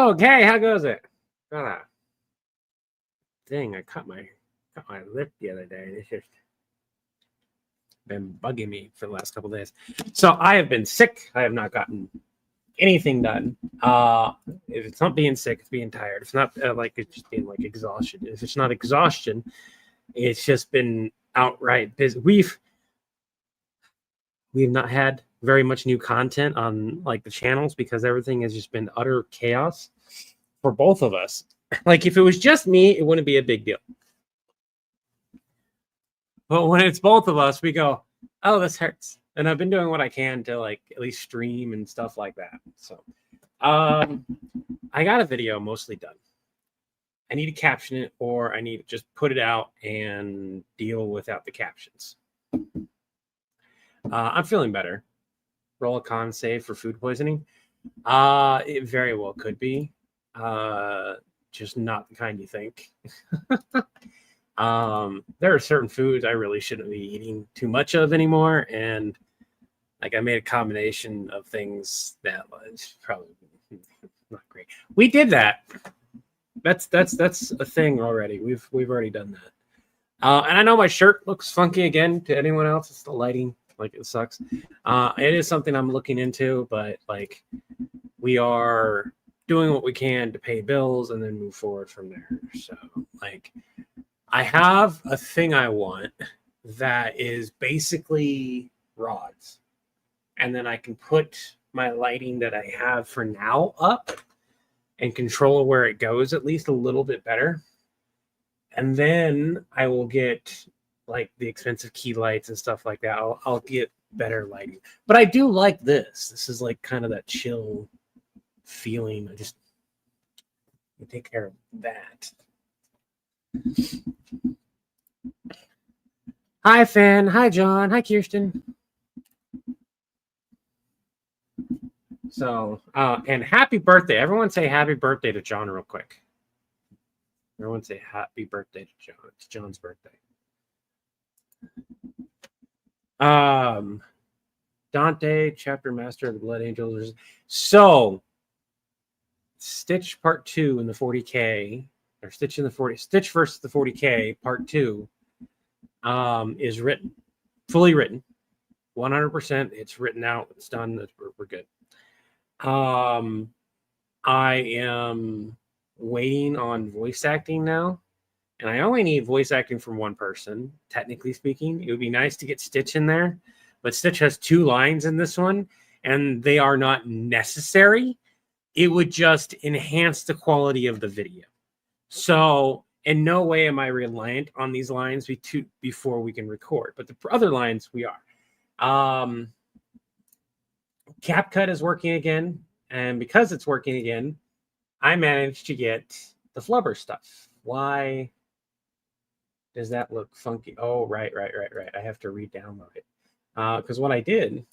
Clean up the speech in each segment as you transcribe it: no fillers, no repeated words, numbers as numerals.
Okay, how goes it? Dang, I cut my lip the other day. It's just been bugging me for the last couple of days. So I have been sick. I have not gotten anything done. If it's not being sick, it's being tired. It's not it's just being like exhaustion. If it's not exhaustion, it's just been outright busy. We've not had very much new content on like the channels because everything has just been utter chaos for both of us. Like if it was just me, it wouldn't be a big deal. But when it's both of us, we go, oh, this hurts. And I've been doing what I can to like at least stream and stuff like that. So I got a video mostly done. I need to caption it, or I need to just put it out and deal without the captions. I'm feeling better. Roll a con save for food poisoning. It very well could be. Just not the kind you think. There are certain foods I really shouldn't be eating too much of anymore, and like I made a combination of things that was probably not great. We did that. That's a thing already. We've already done that. And I know my shirt looks funky again to anyone else. It's the lighting, like it sucks. It is something I'm looking into, but like we are doing what we can to pay bills and then move forward from there. So like I have a thing I want that is basically rods. And then I can put my lighting that I have for now up and control where it goes at least a little bit better. And then I will get like the expensive key lights and stuff like that. I'll get better lighting. But I do like this. This is like kind of that chill feeling. I just take care of that. Hi, Fan. Hi, John. Hi, Kirsten. So, and happy birthday. Everyone say happy birthday to John real quick. Everyone say happy birthday to John. It's John's birthday. Dante, chapter master of the Blood Angels. So, Stitch part 2 in the 40K, or Stitch versus the 40K part 2 is written, fully written, 100%. It's written out. It's done. We're good. I am waiting on voice acting now, and I only need voice acting from one person, technically speaking. It would be nice to get Stitch in there, but Stitch has 2 lines in this one, and they are not necessary. It would just enhance the quality of the video. So in no way am I reliant on these lines before we can record, but the other lines we are. CapCut is working again, and because it's working again, I managed to get the flubber stuff. Why does that look funky? Oh, right. I have to re-download it. Because what I did...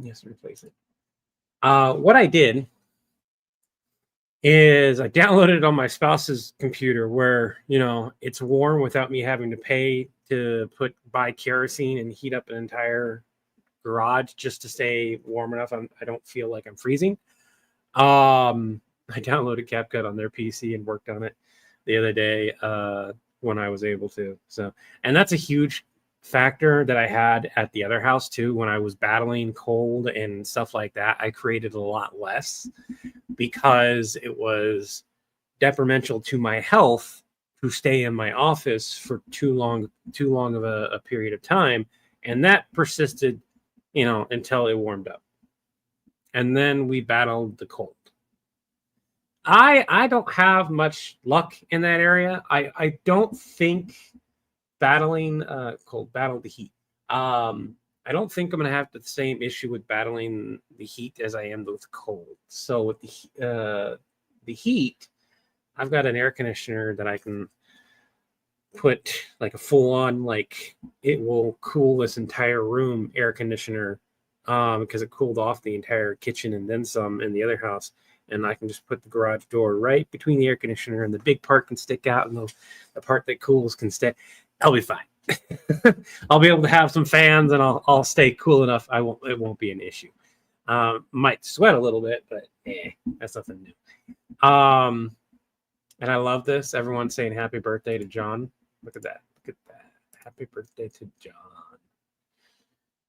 Yes, replace it. What I did is I downloaded it on my spouse's computer where, you know, it's warm without me having to pay to buy kerosene and heat up an entire garage just to stay warm enough. I don't feel like I'm freezing. I downloaded CapCut on their PC and worked on it the other day when I was able to. So, and that's a huge factor that I had at the other house too. When I was battling cold and stuff like that, I created a lot less because it was detrimental to my health to stay in my office for too long of a period of time. And that persisted, you know, until it warmed up. And then we battled the cold. I don't have much luck in that area. I don't think battling cold, battle the heat. I don't think I'm going to have the same issue with battling the heat as I am with cold. So with the heat, I've got an air conditioner that I can put like a full-on, like it will cool this entire room air conditioner because it cooled off the entire kitchen and then some in the other house. And I can just put the garage door right between the air conditioner, and the big part can stick out, and the part that cools can stay. I'll be fine. I'll be able to have some fans, and I'll stay cool enough. It won't be an issue. Might sweat a little bit, but that's nothing new. And I love this. Everyone's saying happy birthday to John. Look at that. Look at that. Happy birthday to John.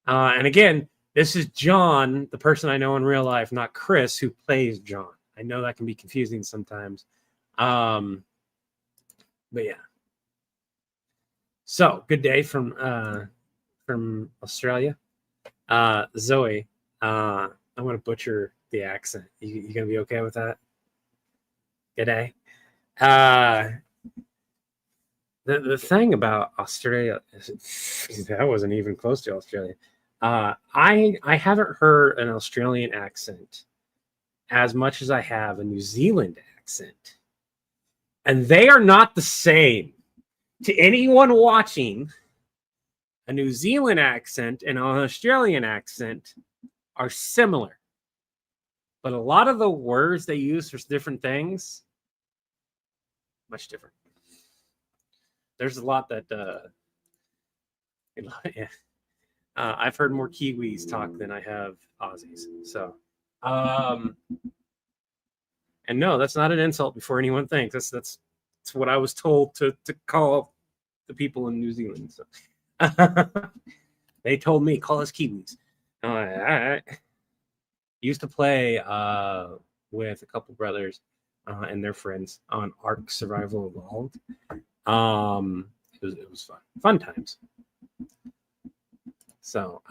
And again, this is John, the person I know in real life, not Chris, who plays John. I know that can be confusing sometimes. But yeah. So good day from Australia. Zoe, I'm going to butcher the accent. You going to be okay with that? Good day. The thing about Australia is that wasn't even close to Australia. I haven't heard an Australian accent as much as I have a New Zealand accent. And they are not the same. To anyone watching, a New Zealand accent and an Australian accent are similar. But a lot of the words they use for different things, much different. There's a lot that I've heard more Kiwis talk than I have Aussies. So, and no, that's not an insult before anyone thinks. That's what I was told to call the people in New Zealand. So they told me, call us Kiwis. All right. Used to play with a couple brothers and their friends on Ark Survival Evolved. It was fun times. So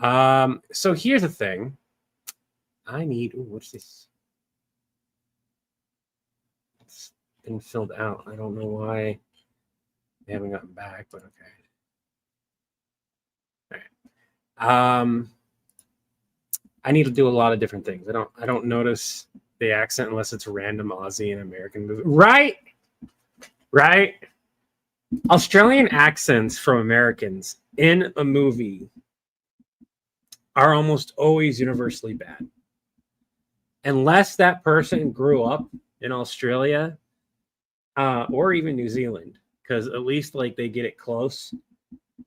here's the thing. I need, what's this? It's been filled out. I don't know why they haven't gotten back, but okay. All right. I need to do a lot of different things. I don't notice the accent unless it's a random Aussie and American movie. Right. Australian accents from Americans in a movie are almost always universally bad. Unless that person grew up in Australia or even New Zealand, because at least like they get it close.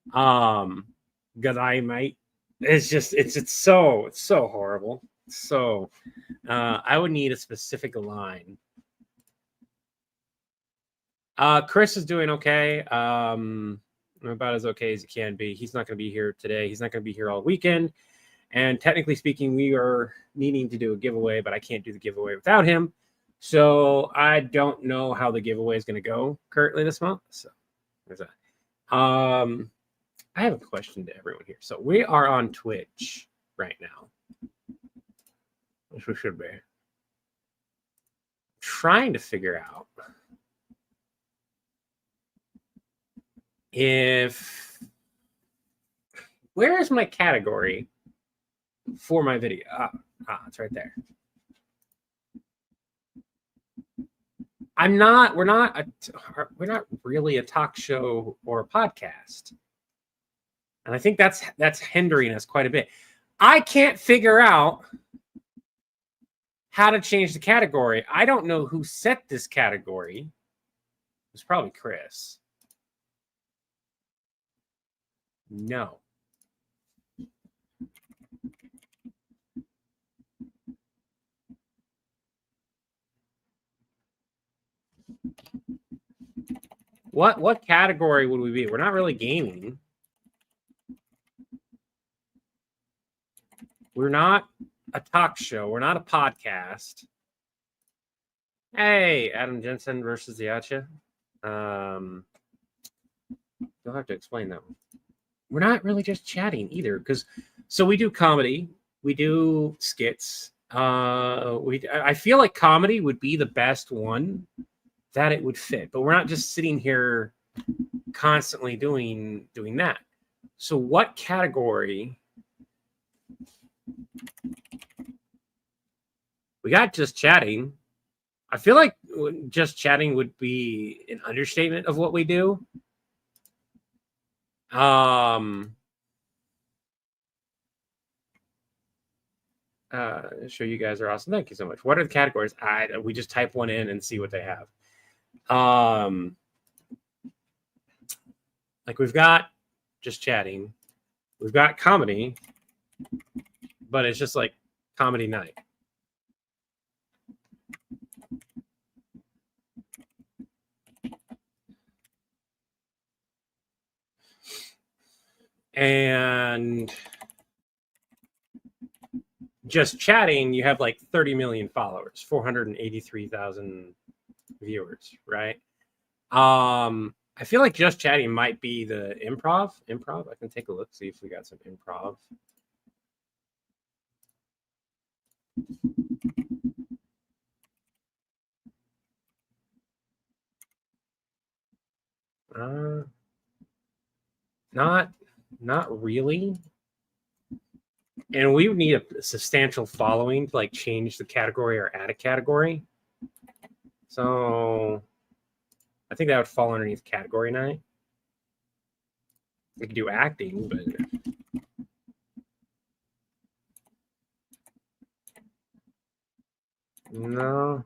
Because it's so horrible. So I would need a specific line. Chris is doing okay. About as okay as he can be. He's not going to be here today. He's not going to be here all weekend. And technically speaking, we are needing to do a giveaway, but I can't do the giveaway without him. So I don't know how the giveaway is going to go currently this month. So there's that. I have a question to everyone here. So we are on Twitch right now. Which we should be. Trying to figure out where is my category for my video? It's right there. We're not really a talk show or a podcast. And I think that's hindering us quite a bit. I can't figure out how to change the category. I don't know who set this category. It's probably Chris. No. What category would we be? We're not really gaming. We're not a talk show. We're not a podcast. Hey, Adam Jensen versus Yacha. You'll have to explain that one. We're not really just chatting either, so we do comedy, we do skits. I feel like comedy would be the best one that it would fit, but we're not just sitting here constantly doing that. So what category? We got just chatting. I feel like just chatting would be an understatement of what we do. Sure, you guys are awesome. Thank you so much. What are the categories? We just type one in and see what they have. Like we've got just chatting. We've got comedy, but it's just like comedy night. And just chatting, you have like 30 million followers, 483,000 viewers, right? I feel like just chatting might be the improv. I can take a look, see if we got some improv. Not really. And we would need a substantial following to like change the category or add a category. So I think that would fall underneath category night. We could do acting, but no.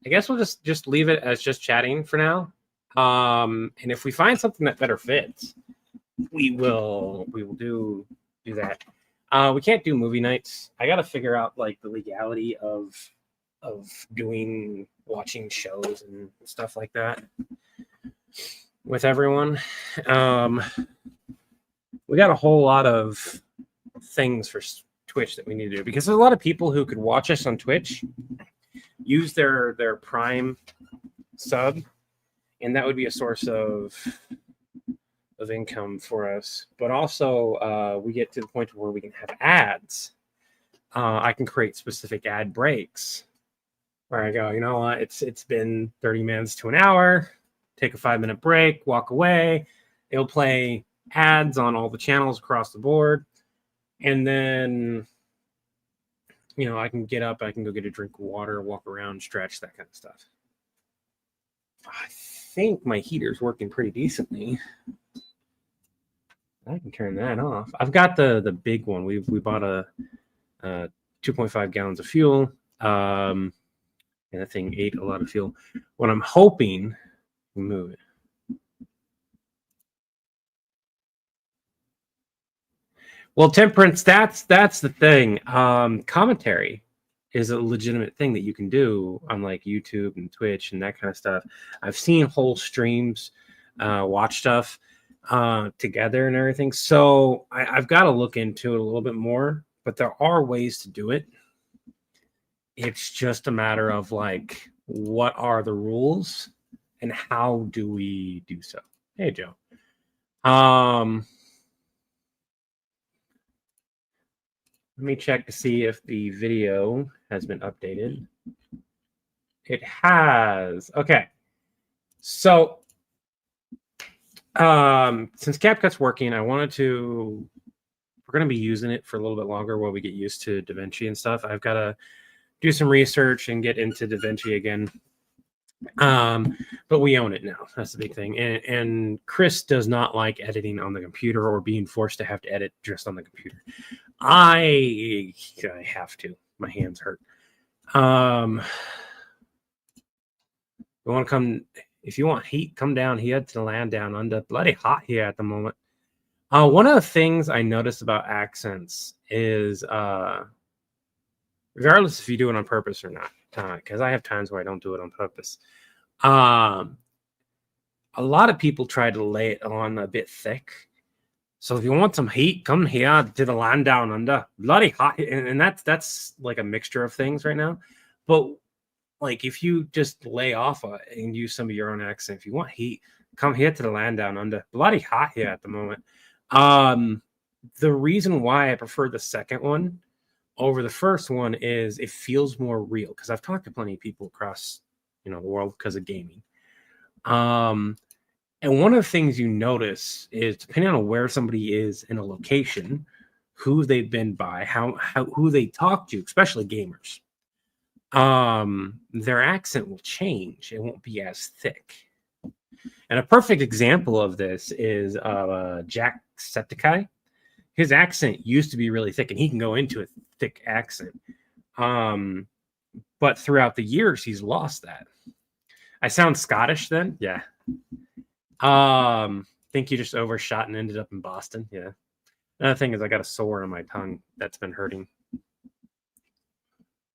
I guess we'll just leave it as just chatting for now. And if we find something that better fits, we will do that. We can't do movie nights. I got to figure out like the legality of watching shows and stuff like that with everyone. We got a whole lot of things for Twitch that we need to do, because there's a lot of people who could watch us on Twitch, use their Prime sub, and that would be a source of income for us. But also we get to the point where we can have ads. I can create specific ad breaks where I go, you know what, it's been 30 minutes to an hour, take a 5-minute break, walk away. It'll play ads on all the channels across the board. And then, you know, I can get up, I can go get a drink of water, walk around, stretch, that kind of stuff. I think my heater's working pretty decently. I can turn that off. I've got the big one. We bought a 2.5 gallons of fuel. And that thing ate a lot of fuel. What I'm hoping, move it. Well, Temperance, that's the thing. Commentary is a legitimate thing that you can do on like YouTube and Twitch and that kind of stuff. I've seen whole streams, watch stuff together and everything. So I've got to look into it a little bit more, but there are ways to do it. It's just a matter of like, what are the rules and how do we do so? Hey, Joe. Let me check to see if the video has been updated. It has. Okay. So since CapCut's working, I wanted to, we're going to be using it for a little bit longer while we get used to DaVinci and stuff. I've got to do some research and get into DaVinci again. But we own it now. That's the big thing. And Chris does not like editing on the computer or being forced to have to edit just on the computer. I have to. My hands hurt. You want to come, if you want heat, come down here to the land down under. Bloody hot here at the moment. One of the things I noticed about accents is, regardless if you do it on purpose or not, because I have times where I don't do it on purpose. A lot of people try to lay it on a bit thick. So if you want some heat, come here to the land down under. Bloody hot. And that's like a mixture of things right now. But like if you just lay off and use some of your own accent, if you want heat, come here to the land down under. Bloody hot here at the moment. The reason why I prefer the second one over the first one is it feels more real, because I've talked to plenty of people across, you know, the world because of gaming. And one of the things you notice is, depending on where somebody is in a location, who they've been by, who they talk to, especially gamers, their accent will change. It won't be as thick. And a perfect example of this is Jacksepticeye. His accent used to be really thick, and he can go into a thick accent. But throughout the years, he's lost that. I sound Scottish then? Yeah. Think you just overshot and ended up in Boston? Yeah. Another thing is I got a sore on my tongue that's been hurting.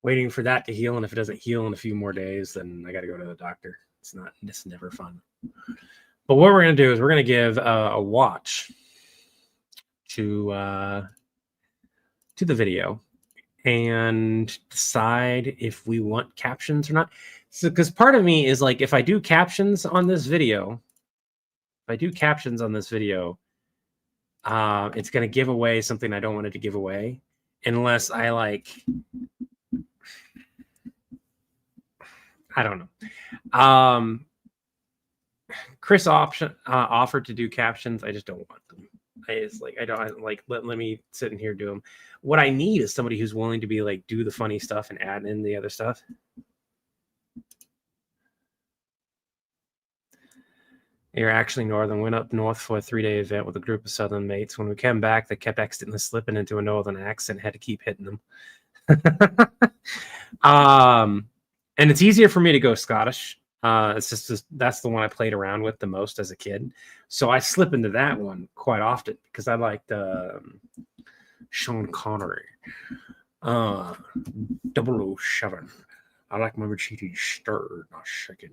Waiting for that to heal, and if it doesn't heal in a few more days, then I got to go to the doctor. It's never fun. But what we're going to do is we're going to give a watch to the video and decide if we want captions or not. So, because part of me is like, if I do captions on this video, it's going to give away something I don't want it to give away, unless I like, I don't know. Chris offered to do captions. I just don't want them. Let me sit in here do them. What I need is somebody who's willing to be like, do the funny stuff and add in the other stuff. You're actually northern. Went up north for a 3-day event with a group of southern mates. When we came back, they kept accidentally slipping into a northern accent. Had to keep hitting them. And it's easier for me to go Scottish. It's just that's the one I played around with the most as a kid. So I slip into that one quite often because I liked Sean Connery. 007. I like my cheating stirred, not shaken,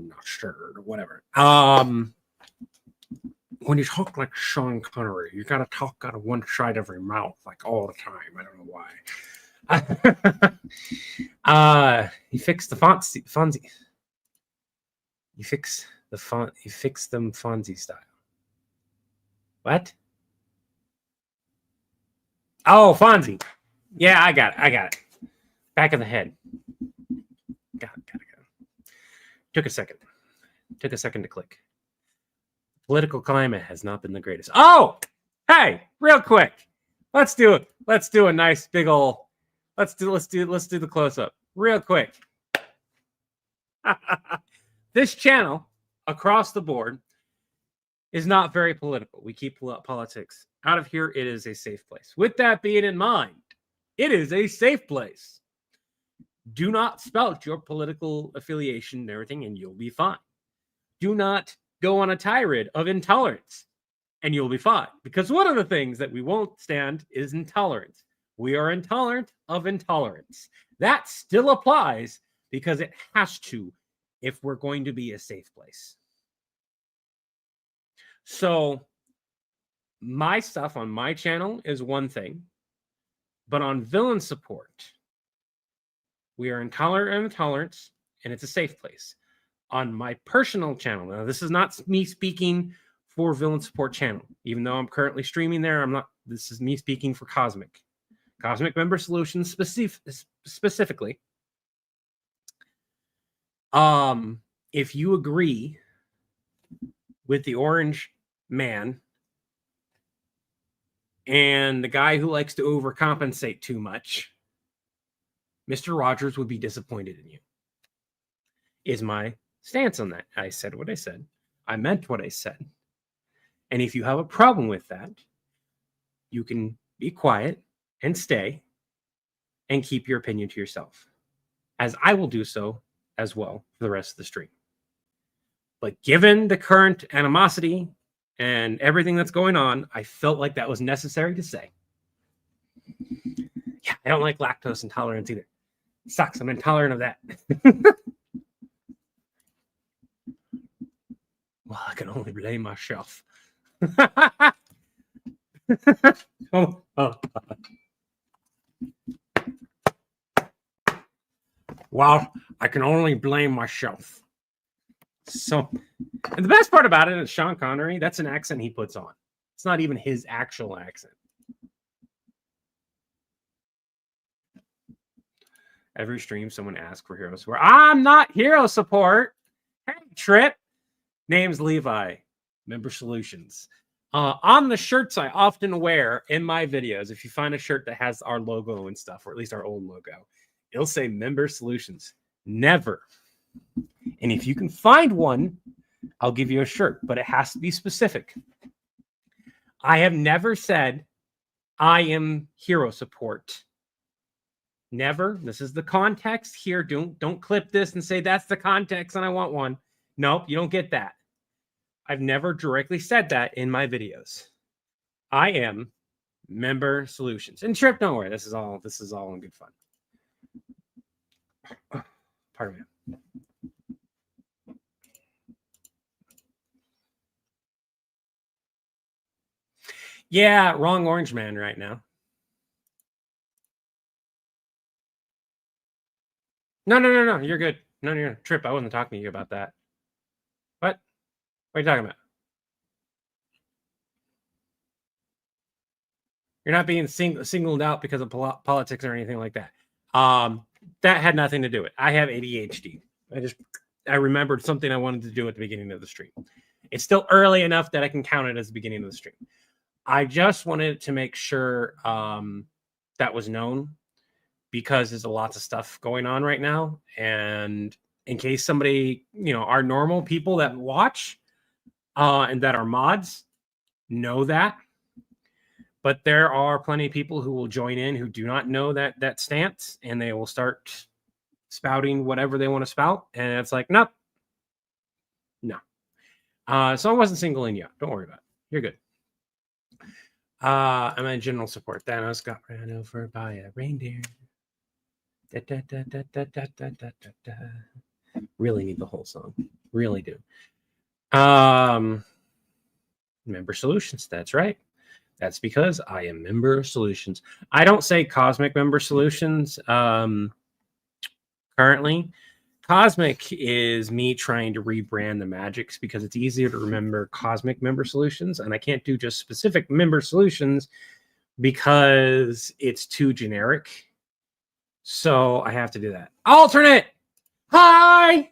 not stirred, or whatever. When you talk like Sean Connery, you gotta talk out of one side of your mouth like all the time. I don't know why. He fixed the Fonzie. You fix the font. You fix them Fonzie style. What? Oh, Fonzie. Yeah, I got it. Back of the head. Got it. Took a second to click. Political climate has not been the greatest. Oh, hey, real quick. Let's do it. Let's do a nice big old. Let's do the close up real quick. This channel across the board is not very political. We keep politics out of here. It is a safe place. With that being in mind, it is a safe place. Do not spout your political affiliation and everything, and you'll be fine. Do not go on a tirade of intolerance, and you'll be fine. Because one of the things that we won't stand is intolerance. We are intolerant of intolerance. That still applies because it has to if we're going to be a safe place. So my stuff on my channel is one thing, but on villain support, we are intolerant of intolerance, and it's a safe place. On my personal channel, now this is not me speaking for villain support channel, even though I'm currently streaming there. I'm not. This is me speaking for Cosmic Member Solutions specifically. If you agree with the orange man and the guy who likes to overcompensate too much, Mr. Rogers would be disappointed in you, is my stance on that. I said what I said. I meant what I said. And if you have a problem with that, you can be quiet and stay and keep your opinion to yourself, as I will do so as well for the rest of the stream. But given the current animosity and everything that's going on, I felt like that was necessary to say. Yeah, I don't like lactose intolerance either. It sucks. I'm intolerant of that. Well, I can only blame myself. Oh. Well, I can only blame myself. So, and the best part about it is Sean Connery, that's an accent he puts on. It's not even his actual accent. Every stream, someone asks for hero support. I'm not hero support. Hey, Trip. Name's Levi. Member Solutions. On the shirts I often wear in my videos, if you find a shirt that has our logo and stuff, or at least our old logo, it'll say Member Solutions. Never. And if you can find one, I'll give you a shirt, but it has to be specific. I have never said I am hero support. Never. This is the context here. Don't clip this and say that's the context and I want one. Nope, you don't get that. I've never directly said that in my videos. I am Member solutions. And Trip, don't worry. This is all in good fun. Pardon me. Yeah, wrong orange man right now. No. You're good. No. Trip, I wasn't talking to you about that. What? What are you talking about? You're not being singled out because of politics or anything like that. That had nothing to do with it. I have ADHD. I remembered something I wanted to do at the beginning of the stream. It's still early enough that I can count it as the beginning of the stream. I just wanted to make sure that was known because there's lots of stuff going on right now. And in case somebody, our normal people that watch and that are mods know that. But there are plenty of people who will join in who do not know that stance, and they will start spouting whatever they want to spout. And it's like, nope. No. So I wasn't singling you out. Don't worry about it. You're good. I'm in general support. Thanos got ran over by a reindeer. Da, da, da, da, da, da, da, da, da. Really need the whole song. Really do. Member solutions. That's right. That's because I am member solutions. I don't say cosmic member solutions currently. Cosmic is me trying to rebrand the magics because it's easier to remember cosmic member solutions. And I can't do just specific member solutions because it's too generic. So I have to do that. Alternate. Hi.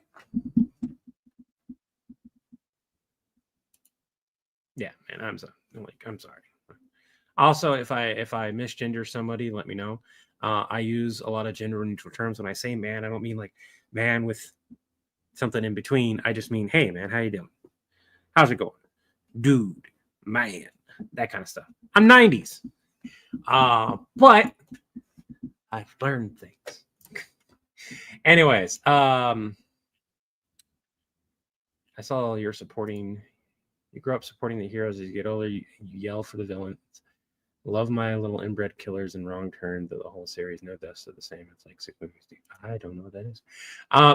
Yeah, man, I'm sorry. Also, if I misgender somebody, let me know. I use a lot of gender neutral terms when I say man. I don't mean like man with something in between. I just mean, hey man, how you doing? How's it going? Dude, man, that kind of stuff. I'm 90s. But I've learned things. Anyways, I saw you're supporting. You grow up supporting the heroes. As you get older, you yell for the villains. Love my little inbred killers and wrong turn. The whole series, no deaths are the same. It's like 6 movies. I don't know what that is.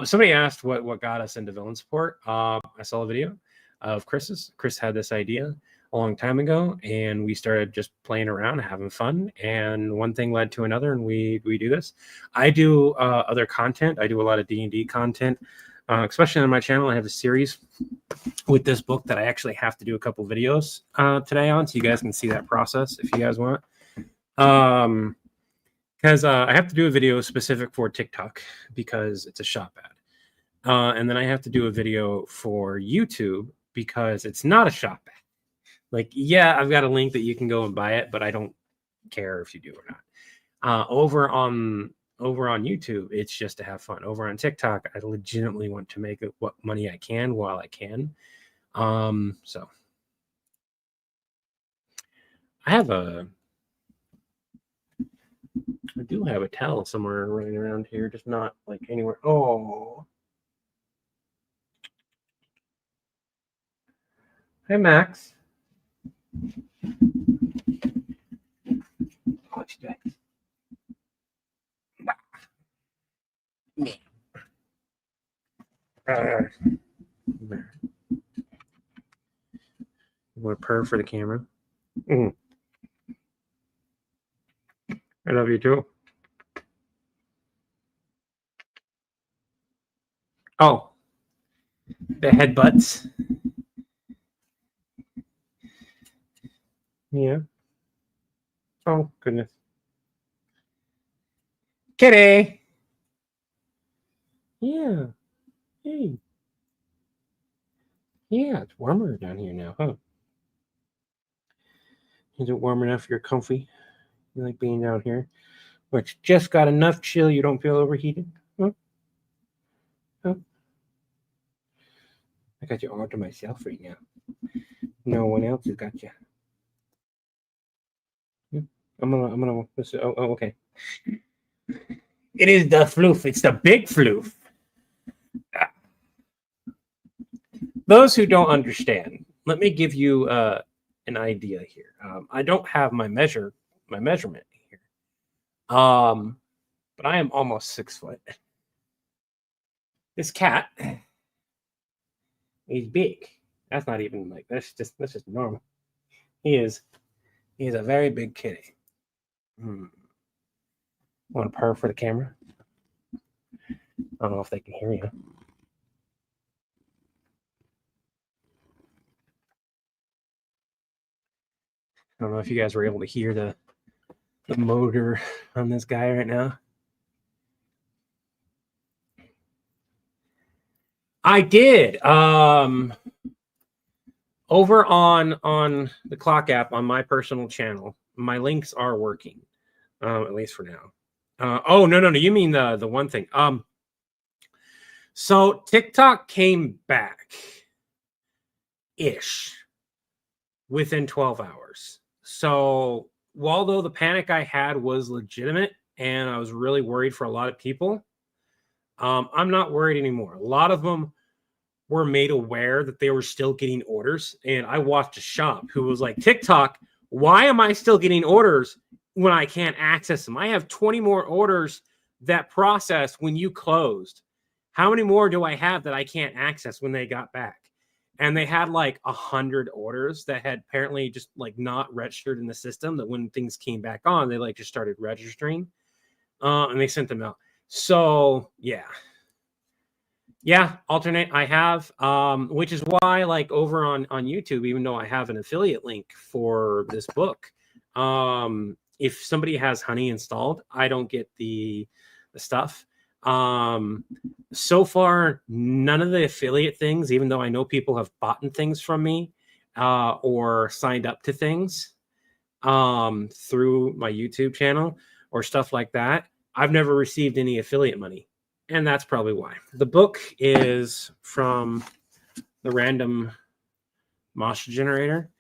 Somebody asked what got us into villain support. I saw a video of Chris's. Chris had this idea a long time ago, and we started just playing around, having fun, and one thing led to another, and we do this. I do other content. I do a lot of D&D content, especially on my channel. I have a series with this book that I actually have to do a couple videos today on, so you guys can see that process if you guys want. Because I have to do a video specific for TikTok because it's a shop ad. And then I have to do a video for YouTube because it's not a shop ad. Like, yeah, I've got a link that you can go and buy it, but I don't care if you do or not. Over on YouTube, it's just to have fun. Over on TikTok, I legitimately want to make what money I can while I can. So I do have a towel somewhere running around here, just not like anywhere. Oh, hey Max. You want to purr for the camera? I love you too. Oh, the headbutts. Yeah. Oh, goodness. Kitty. Yeah. Hey. Yeah, it's warmer down here now, huh? Is it warm enough you're comfy? You like being down here? Which just got enough chill you don't feel overheated? Huh? Huh? I got you all to myself right now. No one else has got you. I'm gonna listen. Oh, okay. It is the floof. It's the big floof. Those who don't understand, let me give you an idea here. I don't have my measure my measurement here. But I am almost 6 foot. This cat, he's big. That's not even like that's just normal. He's a very big kitty. Want to purr for the camera? I don't know if they can hear you. I don't know if you guys were able to hear the motor on this guy right now. I did. Over on the Clock app on my personal channel, my links are working, at least for now. Oh no, you mean the one thing. So TikTok came back ish within 12 hours. So although the panic I had was legitimate and I was really worried for a lot of people, I'm not worried anymore. A lot of them were made aware that they were still getting orders. And I watched a shop who was like, TikTok, why am I still getting orders when I can't access them? I have 20 more orders that processed when you closed. How many more do I have that I can't access when they got back? And they had like 100 orders that had apparently just like not registered in the system, that when things came back on, they like just started registering, and they sent them out. So yeah, alternate I have, which is why like over on YouTube, even though I have an affiliate link for this book, if somebody has Honey installed, I don't get the stuff. So far, none of the affiliate things, even though I know people have bought things from me, or signed up to things, through my YouTube channel or stuff like that, I've never received any affiliate money. And that's probably why. The book is from the Random Mosh Generator.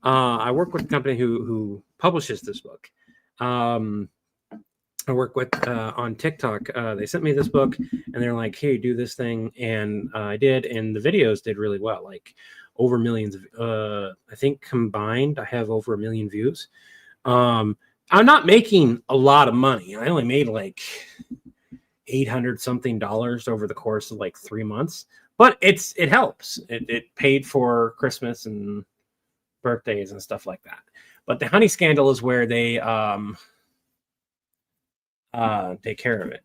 I work with a company who publishes this book. I work with on TikTok. They sent me this book and they're like, hey, do this thing. And I did. And the videos did really well, like over millions of, I think combined, I have over 1 million views. I'm not making a lot of money. I only made like $800 something over the course of like 3 months, but it helps. It paid for Christmas and birthdays and stuff like that. But the Honey Scandal is where they take care of it.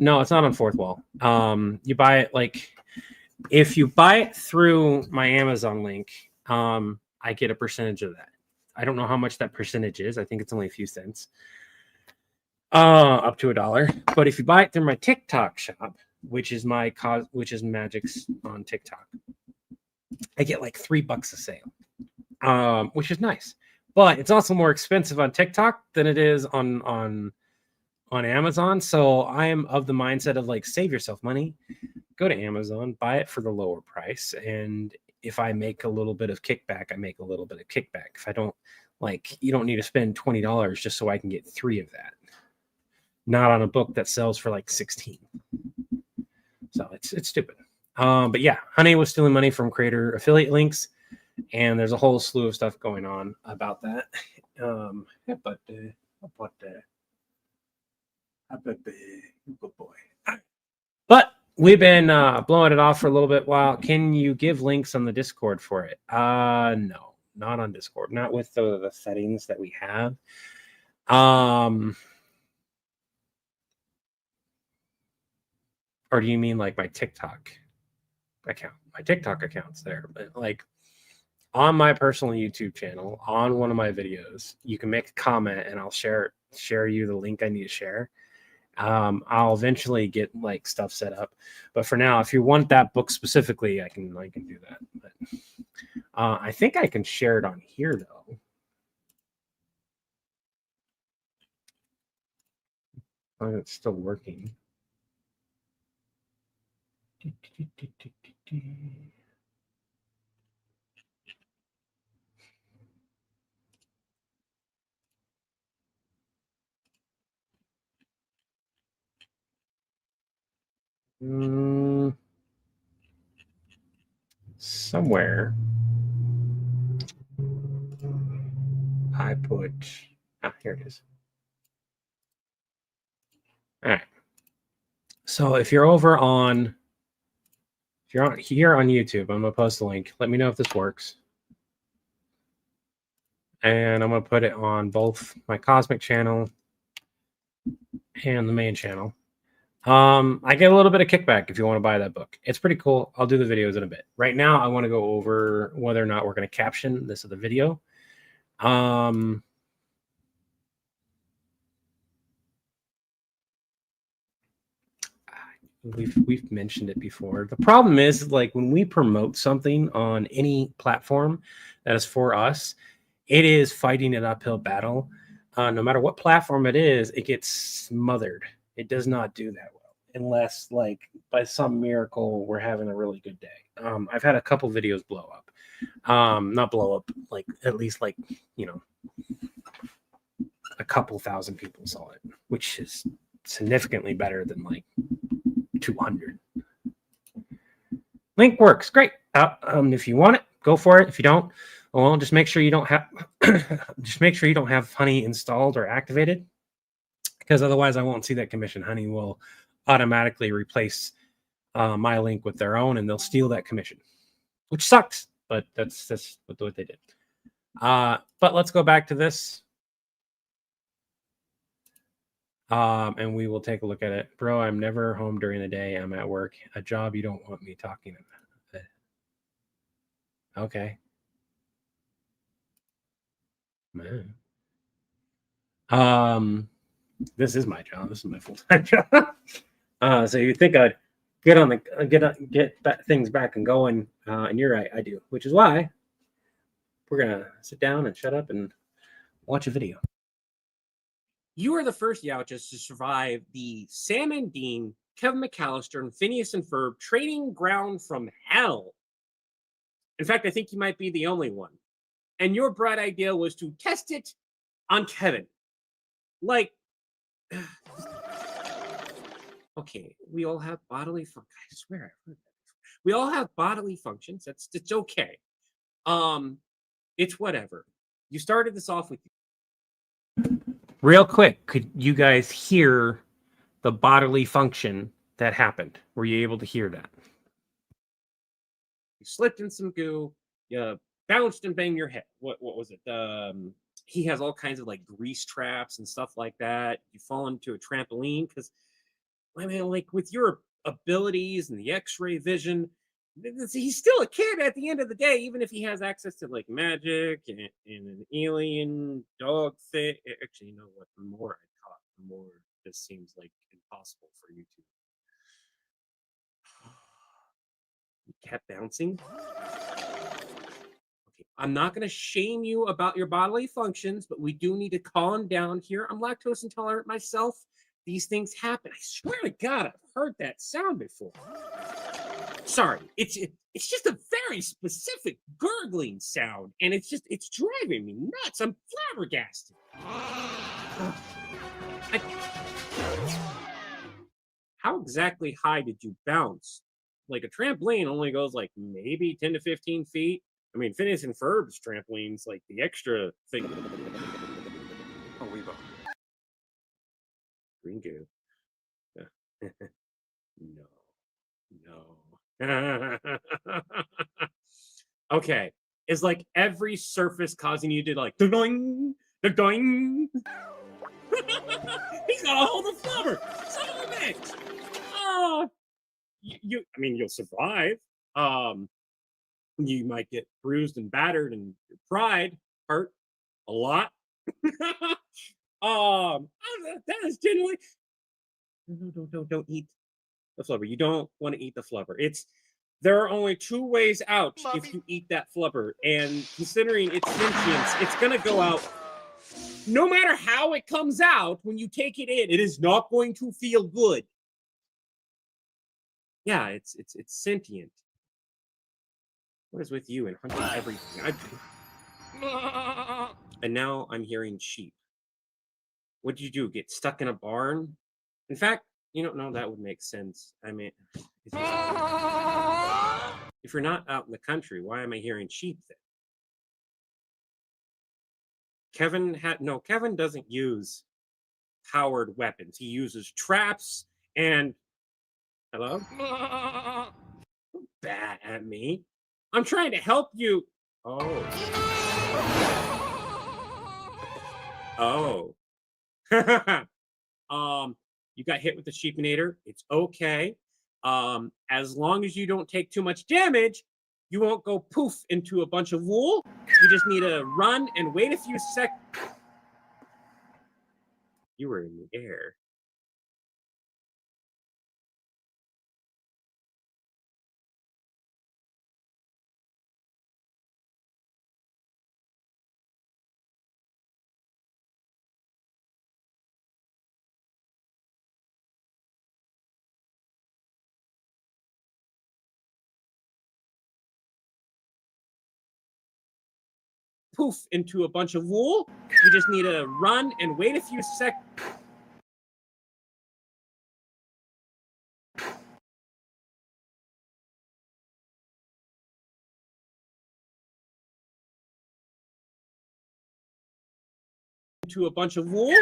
No, it's not on Fourth Wall. You buy it like, if you buy it through my Amazon link, I get a percentage of that. I don't know how much that percentage is. I think it's only a few cents, up to $1. But if you buy it through my TikTok shop, which is Magic's on TikTok, I get like $3 a sale, which is nice. But it's also more expensive on TikTok than it is on Amazon. So I am of the mindset of like, save yourself money, go to Amazon, buy it for the lower price. And if I make a little bit of kickback, I make a little bit of kickback. If I don't, like, you don't need to spend $20 just so I can get 3 of that. Not on a book that sells for like 16. So it's stupid. But yeah, Honey was stealing money from creator affiliate links, and there's a whole slew of stuff going on about that. Good boy. But we've been blowing it off for a little bit while. Can you give links on the Discord for it? No, not on Discord. Not with the settings that we have. Or do you mean like my TikTok account? My TikTok account's there, but like on my personal YouTube channel, on one of my videos, you can make a comment and I'll share you the link I need to share. I'll eventually get like stuff set up, but for now, if you want that book specifically, I can do that. But I think I can share it on here though. Oh, it's still working. Somewhere I put, here it is. All right. So if you're over on, if you're on here on YouTube, I'm gonna post a link. Let me know if this works. And I'm gonna put it on both my Cosmic channel and the main channel. I get a little bit of kickback if you want to buy that book. It's pretty cool. I'll do the videos in a bit. Right now, I want to go over whether or not we're going to caption this of the video. We've mentioned it before. The problem is, like, when we promote something on any platform that is for us, it is fighting an uphill battle. No matter what platform it is, it gets smothered. It does not do that well unless, like, by some miracle we're having a really good day. I've had a couple videos blow up. Not blow up, like, at least, like, you know, a couple thousand people saw it, which is significantly better than like 200. Link works great. If you want it, go for it. If you don't, well, just make sure you don't have Honey installed or activated, because otherwise I won't see that commission. Honey will automatically replace my link with their own, and they'll steal that commission, which sucks. But that's what they did. But let's go back to this. And we will take a look at it. Bro, I'm never home during the day. I'm at work. A job you don't want me talking about. Okay. Man. This is my job. This is my full-time job. So you think I'd get things back and going, and you're right, I do. Which is why we're gonna sit down and shut up and watch a video. You are the first Youches to survive the Sam and Dean, Kevin McAllister, and Phineas and Ferb training ground from hell. In fact, I think you might be the only one. And your bright idea was to test it on Kevin. Like, okay, we all have bodily functions. I swear I've heard that before. We all have bodily functions. It's okay. It's whatever. You started this off with. Real quick, could you guys hear the bodily function that happened? Were you able to hear that? You slipped in some goo, you bounced and banged your head. What was it? He has all kinds of like grease traps and stuff like that. You fall into a trampoline because, I mean, like with your abilities and the X-ray vision, he's still a kid at the end of the day, even if he has access to like magic and an alien dog thing. Actually, you know what? The more I talk, the more this seems like impossible for you to. You kept bouncing. Okay, I'm not going to shame you about your bodily functions, but we do need to calm down here. I'm lactose intolerant myself. These things happen. I swear to God, I've heard that sound before. Sorry, it's just a very specific gurgling sound, and it's driving me nuts. I'm flabbergasted. How exactly high did you bounce? Like a trampoline only goes like maybe 10 to 15 feet. I mean, Phineas and Ferb's trampolines, like the extra thing. Oh, we go. Green goo. No. Okay. Is like every surface causing you to like doing? He's got a hold of flubber. Son of a bitch. I mean, you'll survive. You might get bruised and battered, and your pride hurt a lot. That is generally. Don't eat the flubber. You don't want to eat the flubber. There are only two ways out if you eat that flubber, and considering its sentience, it's gonna go out. No matter how it comes out, when you take it in, it is not going to feel good. Yeah, it's sentient. What is with you and hunting everything? And now I'm hearing sheep. What'd you do? Get stuck in a barn? In fact, you don't know, that would make sense. I mean, if you're not out in the country, why am I hearing sheep then? Kevin doesn't use powered weapons. He uses traps and hello? Don't bat at me. I'm trying to help you. Oh. Oh. You got hit with the sheepinator. It's okay. As long as you don't take too much damage, you won't go poof into a bunch of wool. You just need to run and wait a few seconds. You were in the air. Poof into a bunch of wool. You just need to run and wait a few seconds. To a bunch of wool.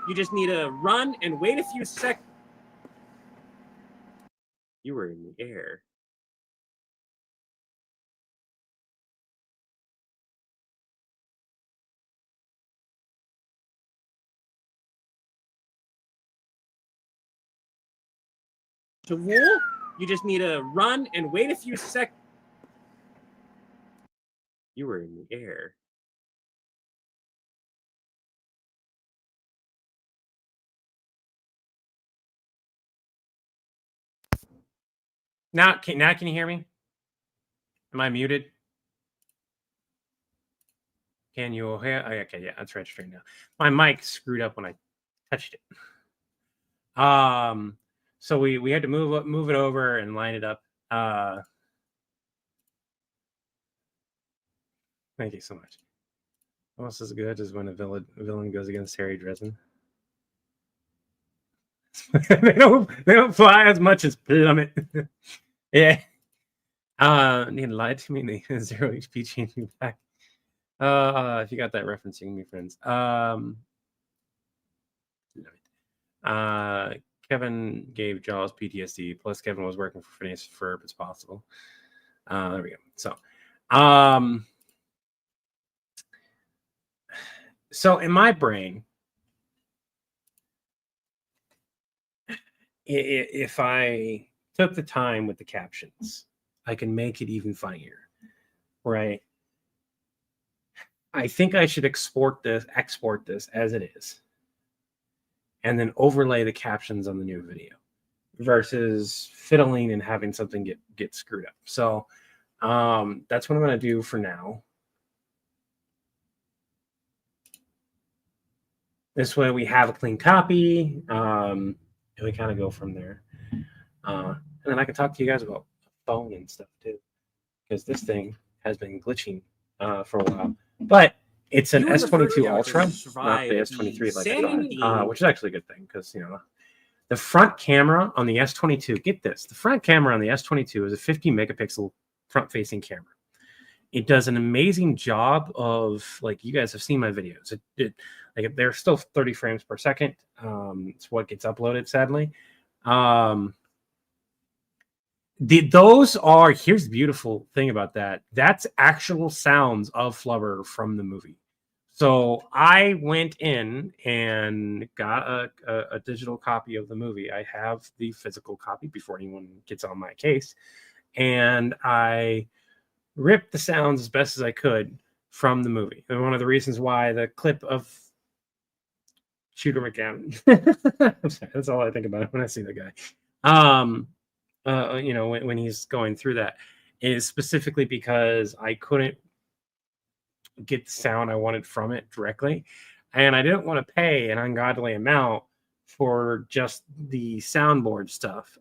You just need to run and wait a few seconds. You were in the air. To wool. You just need to run and wait a few seconds. You were in the air. Now can you hear me? Am I muted? Can you hear? Oh, okay, yeah, that's registering now. My mic screwed up when I touched it. So we had to move it over and line it up. Thank you so much. Almost as good as when a villain goes against Harry Dresden. they don't fly as much as plummet. Yeah. They lied to me and they 0 HP changed me back. If you got that referencing me, friends. Kevin gave Jaws PTSD. Plus, Kevin was working for Phineas Ferb. It's possible. There we go. So in my brain, if I took the time with the captions, I can make it even funnier, right? I think I should export this as it is, and then overlay the captions on the new video versus fiddling and having something get screwed up. So that's what I'm going to do for now. This way we have a clean copy, and we kind of go from there. And then I can talk to you guys about phone and stuff too, because this thing has been glitching for a while. But it's an S22 Ultra, not the S23 like I thought, which is actually a good thing because, you know, the front camera on the S22, get this, the front camera on the S22 is a 50 megapixel front-facing camera. It does an amazing job of, like, you guys have seen my videos. Like, they're still 30 frames per second. It's what gets uploaded, sadly. Those are, here's the beautiful thing about that. That's actual sounds of Flubber from the movie. So I went in and got a digital copy of the movie. I have the physical copy before anyone gets on my case. And I ripped the sounds as best as I could from the movie. And one of the reasons why the clip of Shooter McGavin, I'm sorry, that's all I think about when I see the guy. You know, when he's going through that is specifically because I couldn't get the sound I wanted from it directly. And I didn't want to pay an ungodly amount for just the soundboard stuff.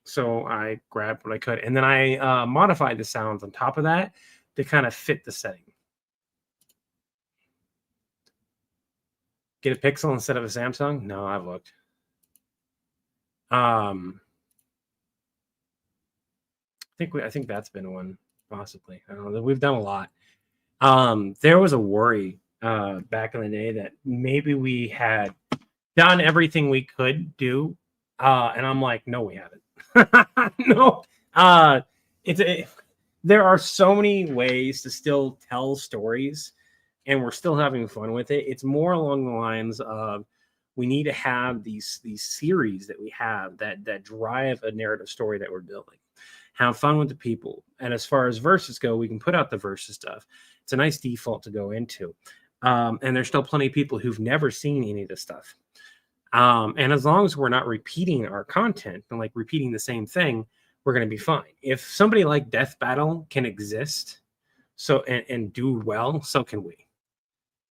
So I grabbed what I could. And then I modified the sounds on top of that to kind of fit the setting. Get a Pixel instead of a Samsung? No, I've looked. I think that's been one, possibly. I don't know. We've done a lot. There was a worry back in the day that maybe we had done everything we could do, and I'm like, no, we haven't. No, there are so many ways to still tell stories, and we're still having fun with it. It's more along the lines of we need to have these series that we have that drive a narrative story that we're building. Have fun with the people, and as far as verses go, we can put out the verses stuff. It's a nice default to go into, and there's still plenty of people who've never seen any of this stuff. And as long as we're not repeating our content and like repeating the same thing, we're going to be fine. If somebody like Death Battle can exist and do well, so can we.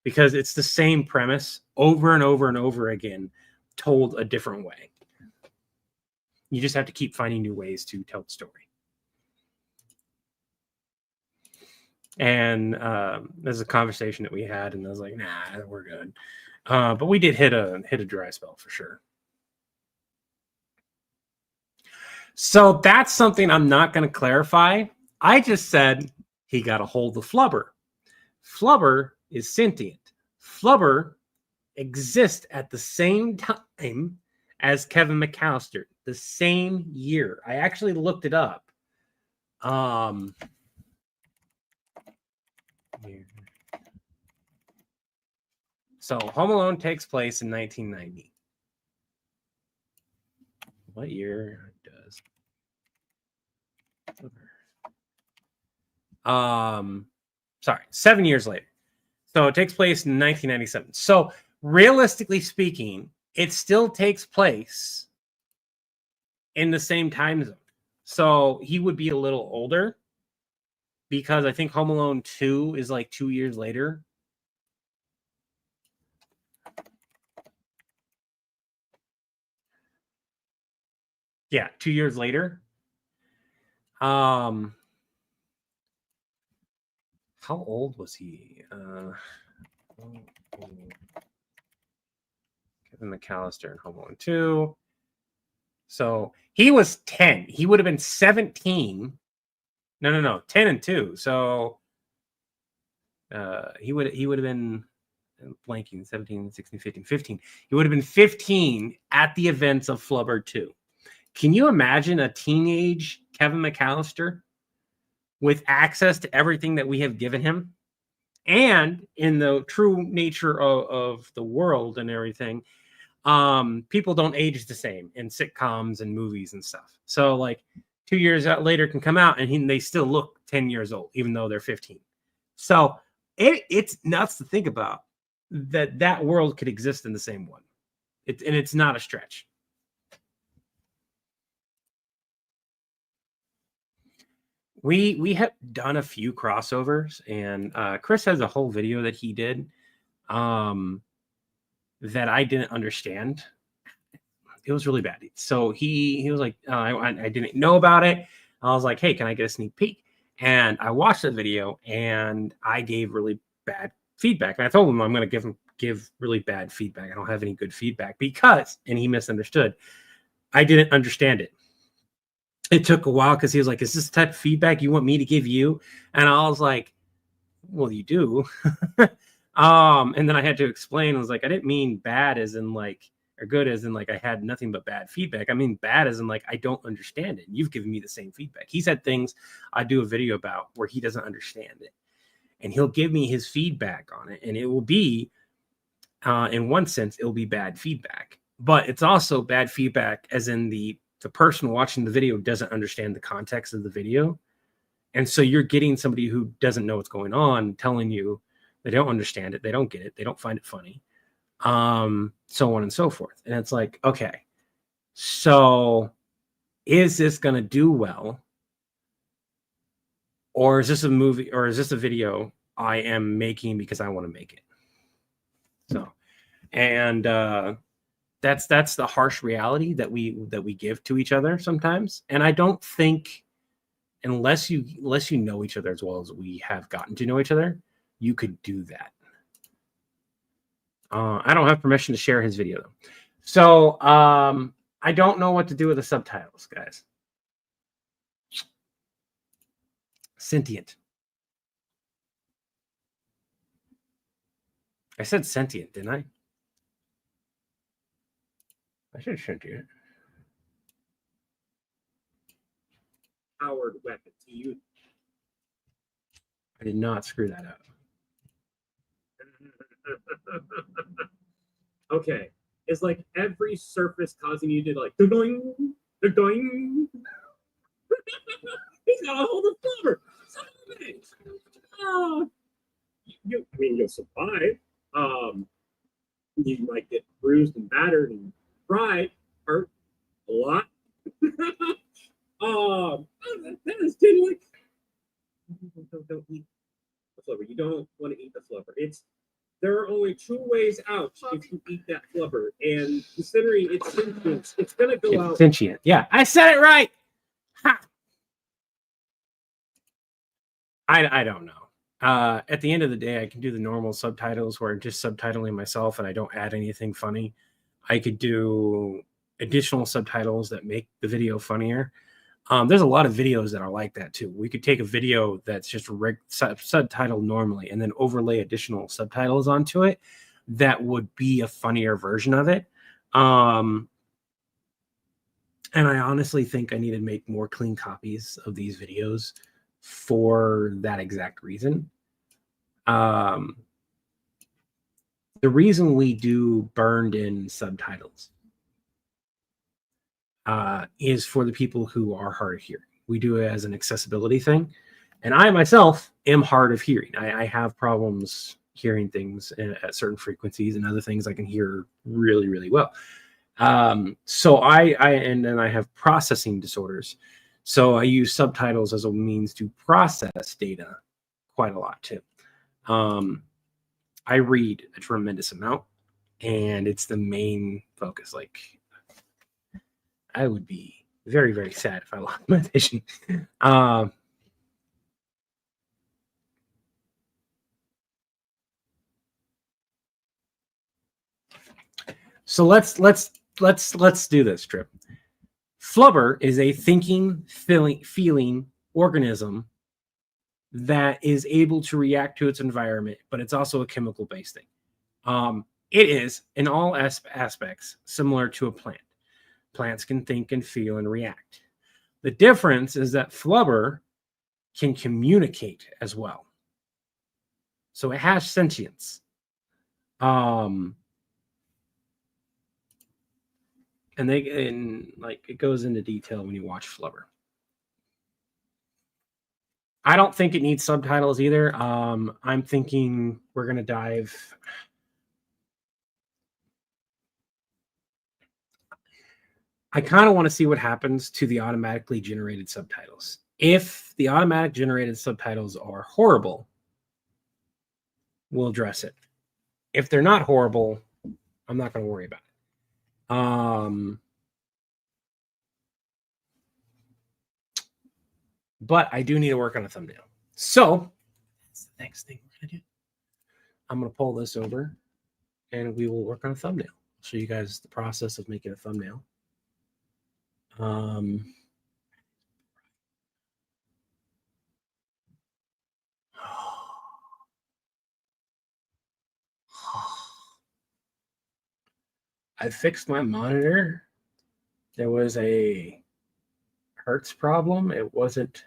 Because it's the same premise over and over and over again, told a different way. You just have to keep finding new ways to tell the story. And there's a conversation that we had, and I was like, nah, we're good. But we did hit a dry spell for sure. So that's something I'm not going to clarify. I just said he got a hold of Flubber. Flubber is sentient. Flubber exists at the same time as Kevin McAllister, the same year. I actually looked it up. So Home Alone takes place in 1990. What year does? Sorry, 7 years later. So it takes place in 1997. So realistically speaking, it still takes place in the same time zone. So he would be a little older because I think Home Alone 2 is like 2 years later. Yeah, 2 years later. How old was he? Kevin McAllister in Home Alone 2. So he was 10. He would have been 17. No. 10 and 2. So he would have been blanking 17, 16, 15, 15. He would have been 15 at the events of Flubber 2. Can you imagine a teenage Kevin McAllister with access to everything that we have given him? And in the true nature of the world and everything, people don't age the same in sitcoms and movies and stuff. So like 2 years later can come out and they still look 10 years old, even though they're 15. So it's nuts to think about that world could exist in the same one. And it's not a stretch. We have done a few crossovers, and Chris has a whole video that he did that I didn't understand. It was really bad. So he was like, I didn't know about it. I was like, hey, can I get a sneak peek? And I watched the video, and I gave really bad feedback. And I told him I'm going to give really bad feedback. I don't have any good feedback because, and he misunderstood. I didn't understand it. It took a while because he was like, is this the type of feedback you want me to give you? And I was like, well, you do. And then I had to explain. I was like, I didn't mean bad as in like, or good as in like I had nothing but bad feedback. I mean bad as in like I don't understand it. You've given me the same feedback. He's had things I do a video about where he doesn't understand it. And he'll give me his feedback on it. And it will be, in one sense, it'll be bad feedback. But it's also bad feedback as in the person watching the video doesn't understand the context of the video. And so you're getting somebody who doesn't know what's going on telling you they don't understand it, they don't get it, they don't find it funny, so on and so forth. And it's like, okay, so is this going to do well? Or is this a movie, or is this a video I am making because I want to make it? So, and that's the harsh reality that we give to each other sometimes. And I don't think unless you know each other as well as we have gotten to know each other, you could do that. I don't have permission to share his video though. So I don't know what to do with the subtitles, guys. Sentient. I said sentient, didn't I? I said sentient. Powered weapon. So you I did not screw that up. okay. It's like every surface causing you to like doing, doing. He's got a hold of Flubber. Oh, I mean, you'll survive. You might get bruised and battered and fried, hurt a lot. That is like don't eat the flubber. You don't want to eat the flubber. There are only two ways out if you eat that flubber, and considering its sentience, it's gonna go out. Sentient. Yeah, I said it right. Ha! I don't know. At the end of the day, I can do the normal subtitles where I'm just subtitling myself and I don't add anything funny. I could do additional subtitles that make the video funnier. There's a lot of videos that are like that too. We could take a video that's just subtitled normally and then overlay additional subtitles onto it. That would be a funnier version of it. And I honestly think I need to make more clean copies of these videos for that exact reason. The reason we do burned in subtitles is for the people who are hard of hearing. We do it as an accessibility thing. And I myself am hard of hearing. I have problems hearing things at certain frequencies, and other things I can hear really, really well. So and then I have processing disorders. So I use subtitles as a means to process data quite a lot too. I read a tremendous amount, and it's the main focus. Like, I would be very, very sad if I lost my vision. So let's do this, Trip. Flubber is a thinking, feeling organism that is able to react to its environment, but it's also a chemical-based thing. It is, in all aspects, similar to a plant. Plants can think and feel and react. The difference is that Flubber can communicate as well. So it has sentience. And it goes into detail when you watch Flubber. I don't think it needs subtitles either. I'm thinking we're gonna dive. I kind of want to see what happens to the automatically generated subtitles. If the automatic generated subtitles are horrible, we'll address it. If they're not horrible, I'm not going to worry about it. But I do need to work on a thumbnail. So that's the next thing we're going to do. I'm going to pull this over and we will work on a thumbnail. I'll show you guys the process of making a thumbnail. I fixed my monitor. There was a Hertz problem. It wasn't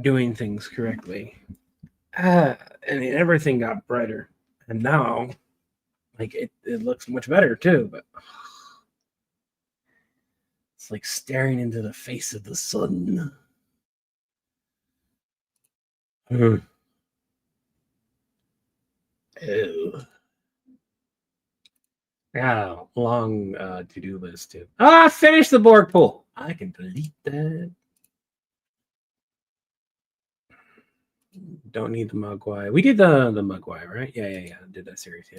doing things correctly. And everything got brighter. And now, like, it looks much better too, but it's like staring into the face of the sun. Ew. Yeah, long to-do list too. Finish the Borg pool. I can delete that. Don't need the Mugwai. We did the Mugwai, right? Yeah. I did that series, yeah.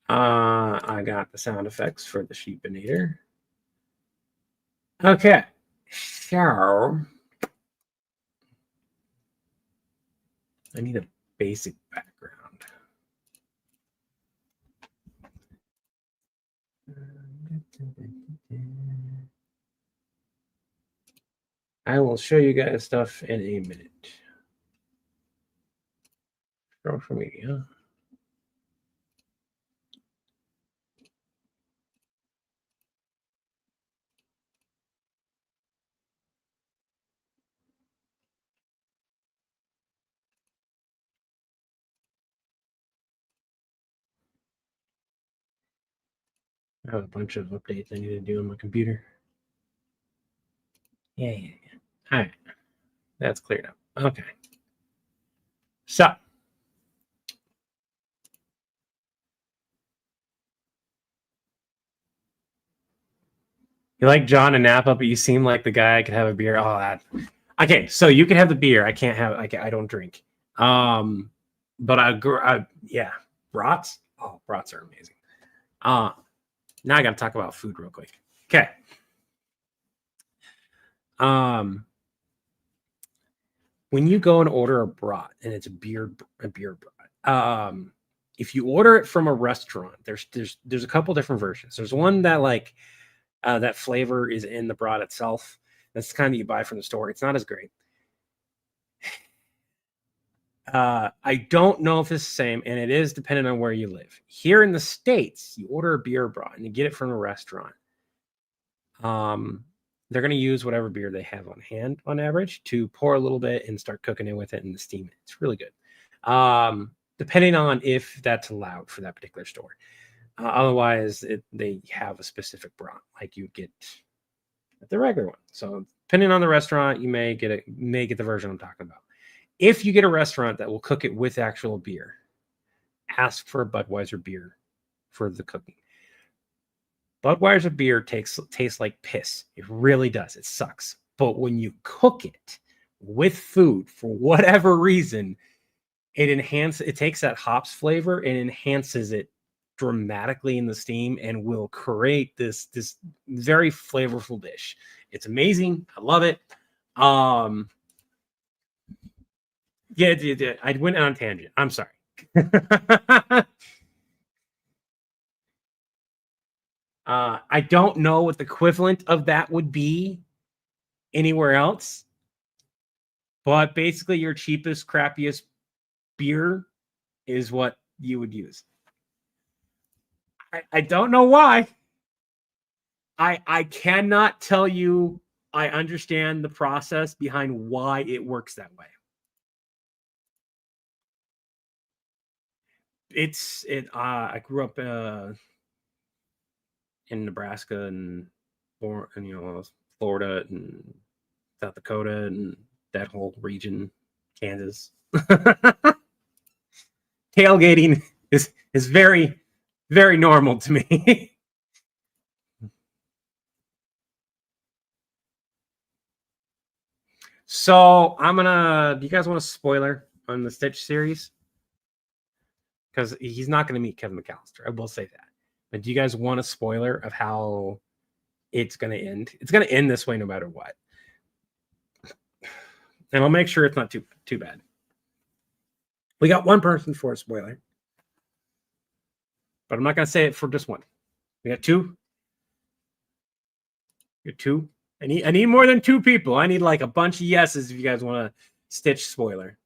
I got the sound effects for the Sheepinator. Okay. So I need a basic background. I will show you guys stuff in a minute. Social media. I have a bunch of updates I need to do on my computer. Yeah. All right. That's cleared up. Okay. So, you like John and Napa, but you seem like the guy I could have a beer. Oh, that. Okay, so you can have the beer. I can't have. I don't drink. But yeah, brats. Oh, brats are amazing. Now I got to talk about food real quick. Okay. When you go and order a brat and it's a beer brat, if you order it from a restaurant, there's a couple different versions. There's one that like that flavor is in the brat itself. That's the kind that you buy from the store. It's not as great. I don't know if it's the same, and it is dependent on where you live. Here in the States, you order a beer brat and you get it from a restaurant. They're going to use whatever beer they have on hand on average to pour a little bit and start cooking it with it and steam it. It's really good. Depending on if that's allowed for that particular store. Otherwise, they have a specific brat like you get at the regular one. So depending on the restaurant, you may get the version I'm talking about. If you get a restaurant that will cook it with actual beer, ask for a Budweiser beer for the cooking. Budweiser beer tastes like piss. It really does. It sucks. But when you cook it with food, for whatever reason, it takes that hops flavor and enhances it dramatically in the steam and will create this very flavorful dish. It's amazing. I love it. Yeah. I went on a tangent. I'm sorry. I don't know what the equivalent of that would be anywhere else, but basically your cheapest, crappiest beer is what you would use. I don't know why. I cannot tell you. I understand the process behind why it works that way. I grew up in Nebraska and Florida and South Dakota and that whole region, Kansas. Tailgating is very, very normal to me. So do you guys want a spoiler on the Stitch series? Because he's not going to meet Kevin McAllister. I will say that. But do you guys want a spoiler of how it's going to end? It's going to end this way no matter what. And I'll make sure it's not too bad. We got one person for a spoiler. But I'm not going to say it for just one. We got two. Two. I need more than two people. I need like a bunch of yeses if you guys want a Stitch spoiler.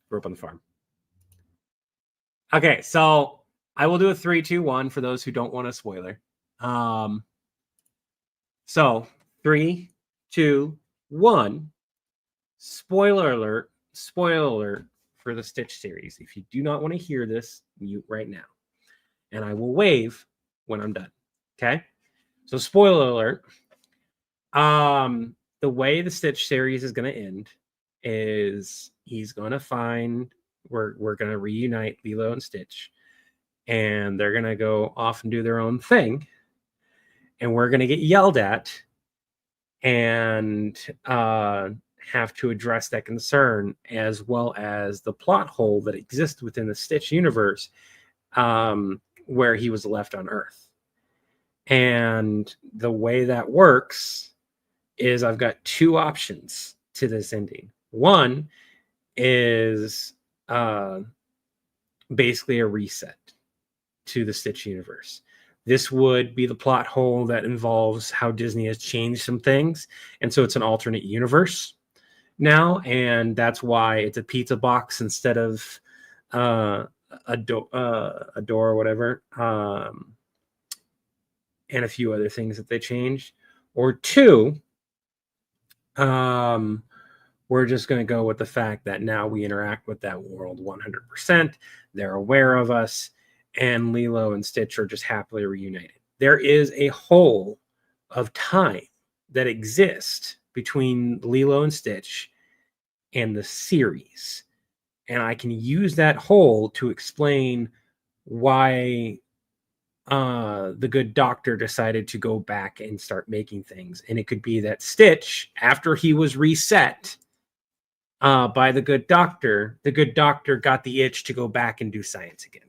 Grew up on the farm. Okay, so I will do a 3, 2, 1 for those who don't want a spoiler. So 3, 2, 1. Spoiler alert. Spoiler alert for the Stitch series. If you do not want to hear this, mute right now. And I will wave when I'm done. Okay? So spoiler alert. The way the Stitch series is going to end is he's going to find we're going to reunite Lilo and Stitch, and they're going to go off and do their own thing, and we're going to get yelled at and have to address that concern, as well as the plot hole that exists within the Stitch universe, where he was left on Earth. And the way that works is I've got two options to this ending. One is basically a reset to the Stitch universe. this would be the plot hole that involves how Disney has changed some things. And so it's an alternate universe now. And that's why it's a pizza box instead of a door or whatever. And a few other things that they changed. Or two, we're just going to go with the fact that now we interact with that world 100%. They're aware of us, and Lilo and Stitch are just happily reunited. There is a hole of time that exists between Lilo and Stitch and the series. And I can use that hole to explain why the good doctor decided to go back and start making things. And it could be that Stitch, after he was reset by the good doctor got the itch to go back and do science again.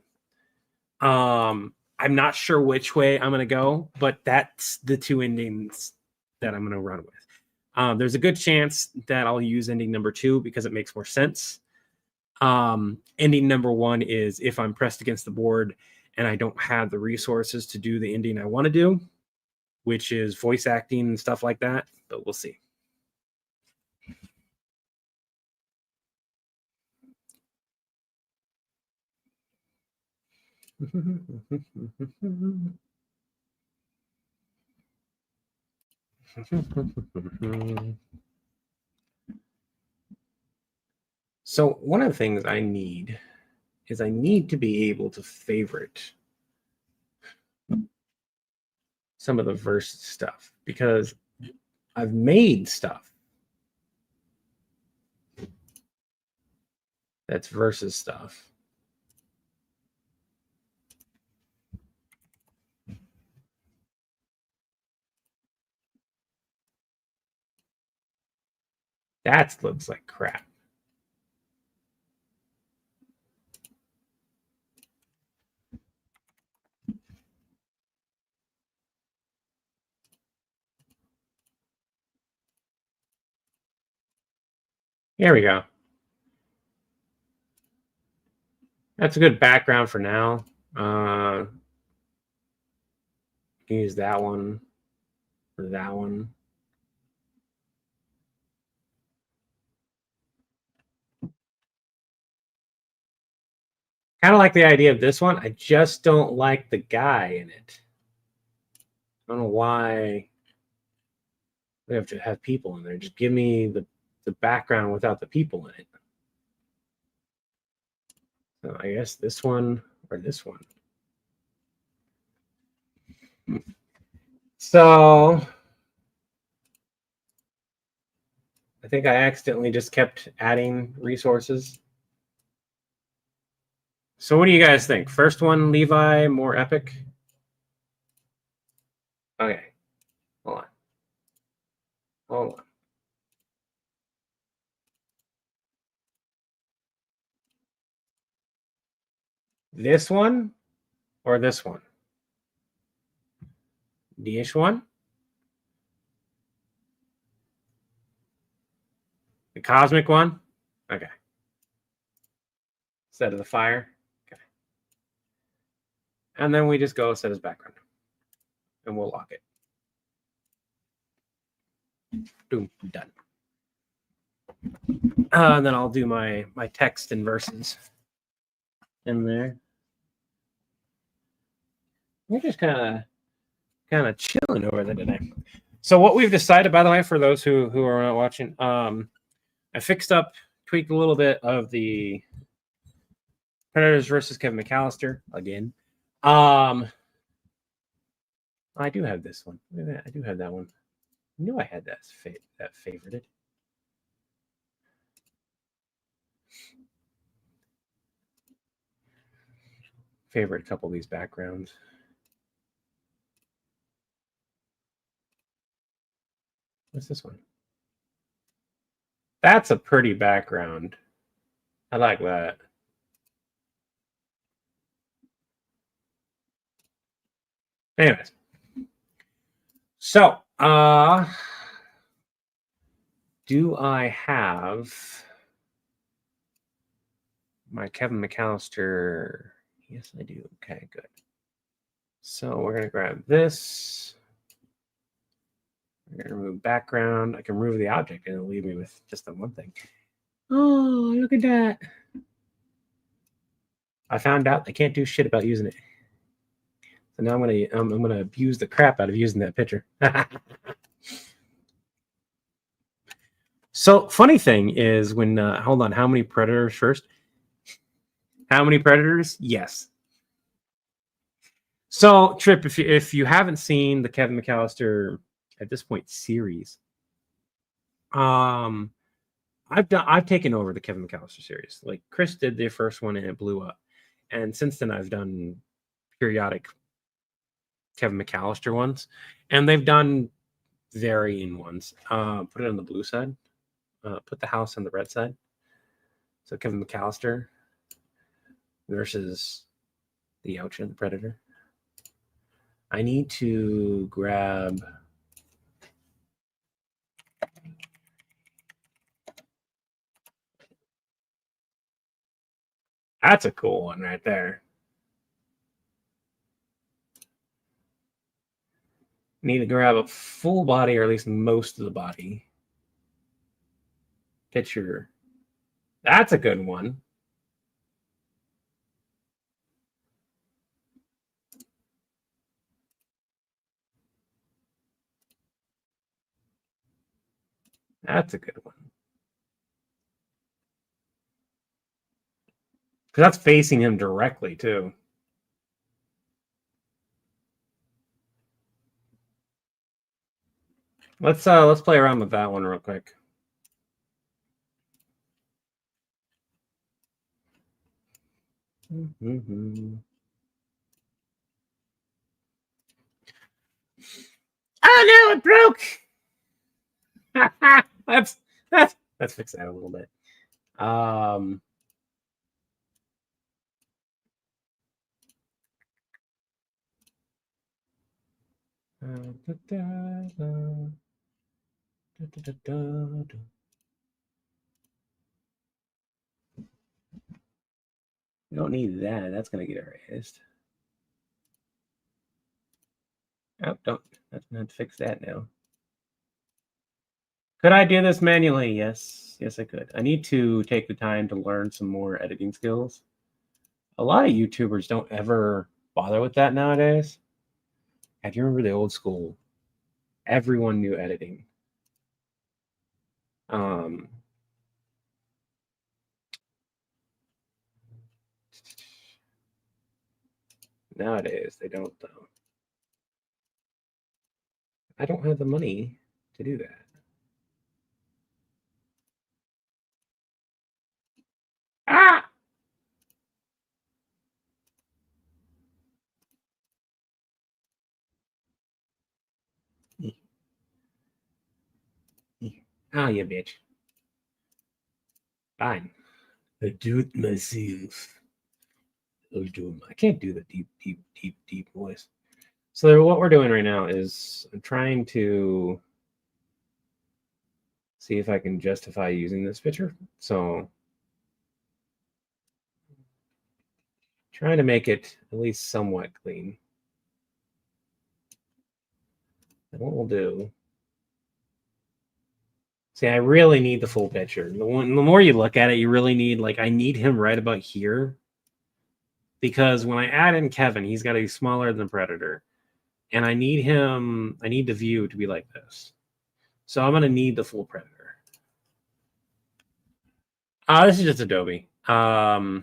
I'm not sure which way I'm going to go, but that's the two endings that I'm going to run with. There's a good chance that I'll use ending number 2 because it makes more sense. Ending number 1 is if I'm pressed against the board and I don't have the resources to do the ending I want to do, which is voice acting and stuff like that, but we'll see. So one of the things I need is I need to be able to favorite some of the verse stuff because I've made stuff that's versus stuff. That looks like crap. Here we go. That's a good background for now. Use that one or that one. Kind of like the idea of this one. I just don't like the guy in it. I don't know why we have to have people in there. Just give me the background without the people in it. So I guess this one or this one. So I think I accidentally just kept adding resources. So what do you guys think? First one, Levi, more epic? Okay. Hold on. Hold on. This one or this one? The-ish one? The cosmic one? Okay. Set of the fire. Okay. And then we just go set as background. And we'll lock it. Boom, done. And then I'll do my text and verses in there. We're just kind of chilling over there today. So what we've decided, by the way, for those who are not watching, I tweaked a little bit of the Predators versus Kevin McAllister again. I do have this one. Look at that. I do have that one. I knew I had that favorited. Favorite a couple of these backgrounds. What's this one? That's a pretty background. I like that. Anyways. So, do I have my Kevin McAllister? Yes, I do. Okay, good. So we're going to grab this. We're going to remove background. I can remove the object and it'll leave me with just the one thing. Oh, look at that. I found out I can't do shit about using it. So now I'm gonna abuse the crap out of using that picture. So funny thing is when hold on, how many predators first? How many predators? Yes. So Trip, if you haven't seen the Kevin McAllister at this point series, I've taken over the Kevin McAllister series. Like Chris did the first one and it blew up, and since then I've done periodic Kevin McAllister ones, and they've done varying ones. Put it on the blue side. Put the house on the red side. So Kevin McAllister versus the Oucha, the Predator. I need to grab. That's a cool one right there. Need to grab a full body, or at least most of the body. Picture. That's a good one. That's a good one. Because that's facing him directly, too. Let's play around with that one real quick. Mm-hmm. Oh no, it broke. Let's fix that a little bit. We don't need that. That's gonna get erased. Oh, don't. Let's not fix that now. Could I do this manually? Yes. Yes, I could. I need to take the time to learn some more editing skills. A lot of YouTubers don't ever bother with that nowadays. If you remember the old school, everyone knew editing. Nowadays, they don't, though. I don't have the money to do that. Ah! Ah, you bitch. Fine. I do it myself. I can't do the deep voice. So what we're doing right now is I'm trying to see if I can justify using this picture. So trying to make it at least somewhat clean. And what we'll do. See, I really need the full picture. The more you look at it, you really need, like, I need him right about here. Because when I add in Kevin, he's got to be smaller than Predator. And I need the view to be like this. So I'm going to need the full Predator. This is just Adobe. So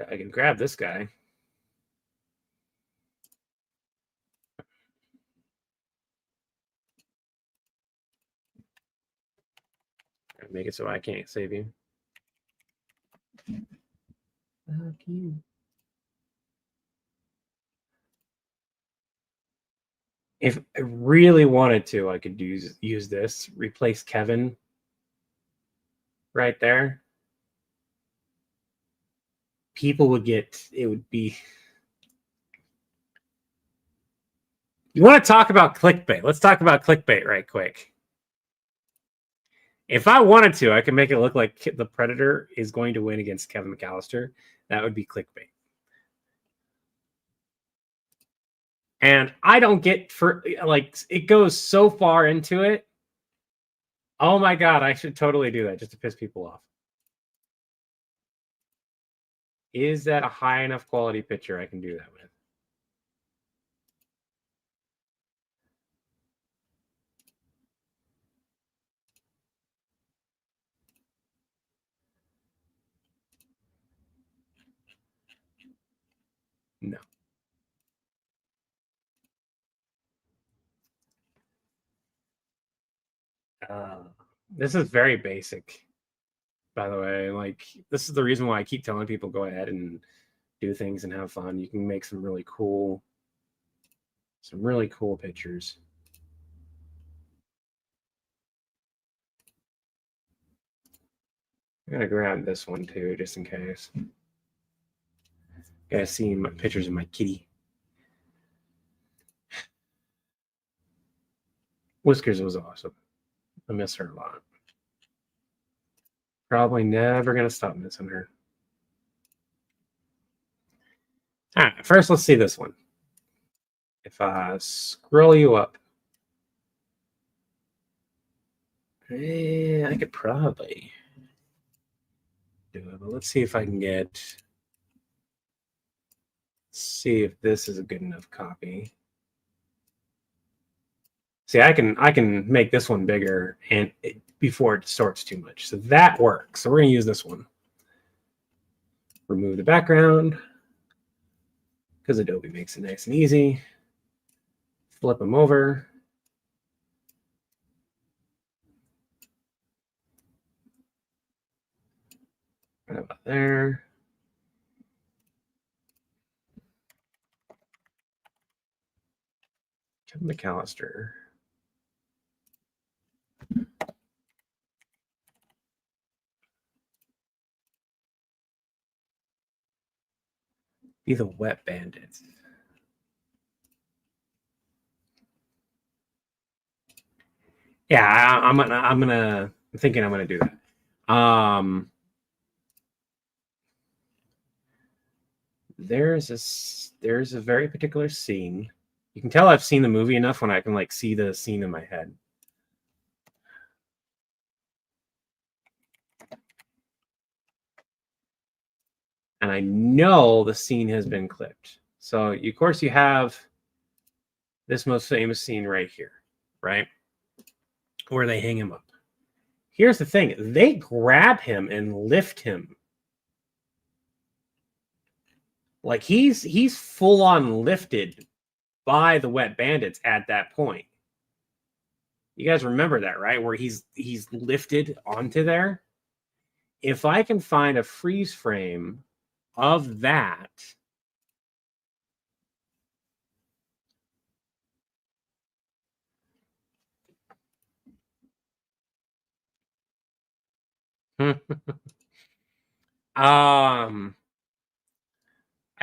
I can grab this guy. Make it so I can't save you. Fuck you. If I really wanted to, I could use this, replace Kevin right there. People would it would be. You want to talk about clickbait? Let's talk about clickbait right quick. If I wanted to, I could make it look like the Predator is going to win against Kevin McAllister. That would be clickbait. And I don't get for like it goes so far into it. Oh my god, I should totally do that just to piss people off. Is that a high enough quality picture I can do that with? No. This is very basic, by the way. Like, this is the reason why I keep telling people go ahead and do things and have fun. You can make some really cool pictures. I'm gonna grab this one too, just in case. Guys, see my pictures of my kitty. Whiskers was awesome. I miss her a lot. Probably never gonna stop missing her. All right, first let's see this one. If I scroll you up, I could probably do it, but let's see if I can see if this is a good enough copy. See, I can make this one bigger and before it distorts too much. So that works. So we're gonna use this one. Remove the background because Adobe makes it nice and easy. Flip them over. Right about there. Kevin McAllister. Be the wet bandits. Yeah, I'm thinking I'm gonna do that. There's a very particular scene. You can tell I've seen the movie enough when I can like see the scene in my head. And I know the scene has been clipped. So of course you have this most famous scene right here, right? Where they hang him up. Here's the thing. They grab him and lift him. Like he's full on lifted by the wet bandits at that point. You guys remember that, right? Where he's lifted onto there. If I can find a freeze frame of that, I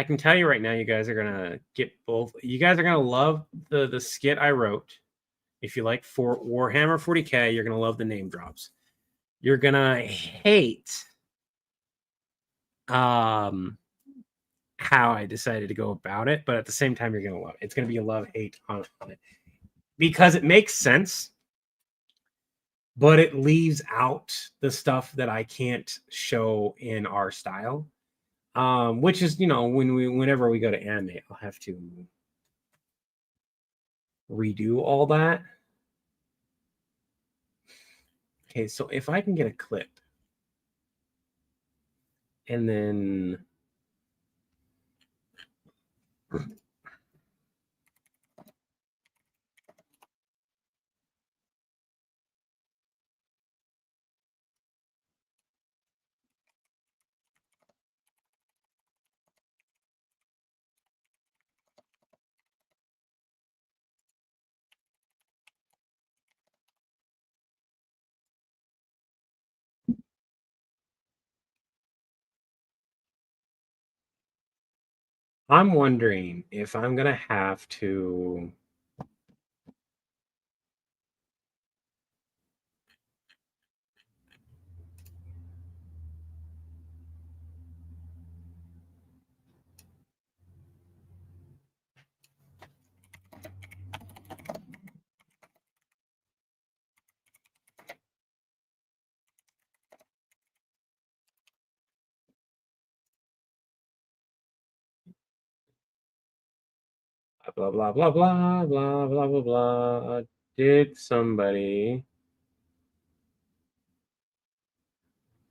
can tell you right now, you guys are gonna get both. You guys are gonna love the skit I wrote. If you like for Warhammer 40K, you're gonna love the name drops. You're gonna hate how I decided to go about it, but at the same time, you're gonna love it. It's gonna be a love-hate on it because it makes sense, but it leaves out the stuff that I can't show in our style. Which is, whenever we go to animate, I'll have to redo all that. Okay, so if I can get a clip and then I'm wondering if I'm gonna have to Blah blah blah blah blah blah blah blah. Did somebody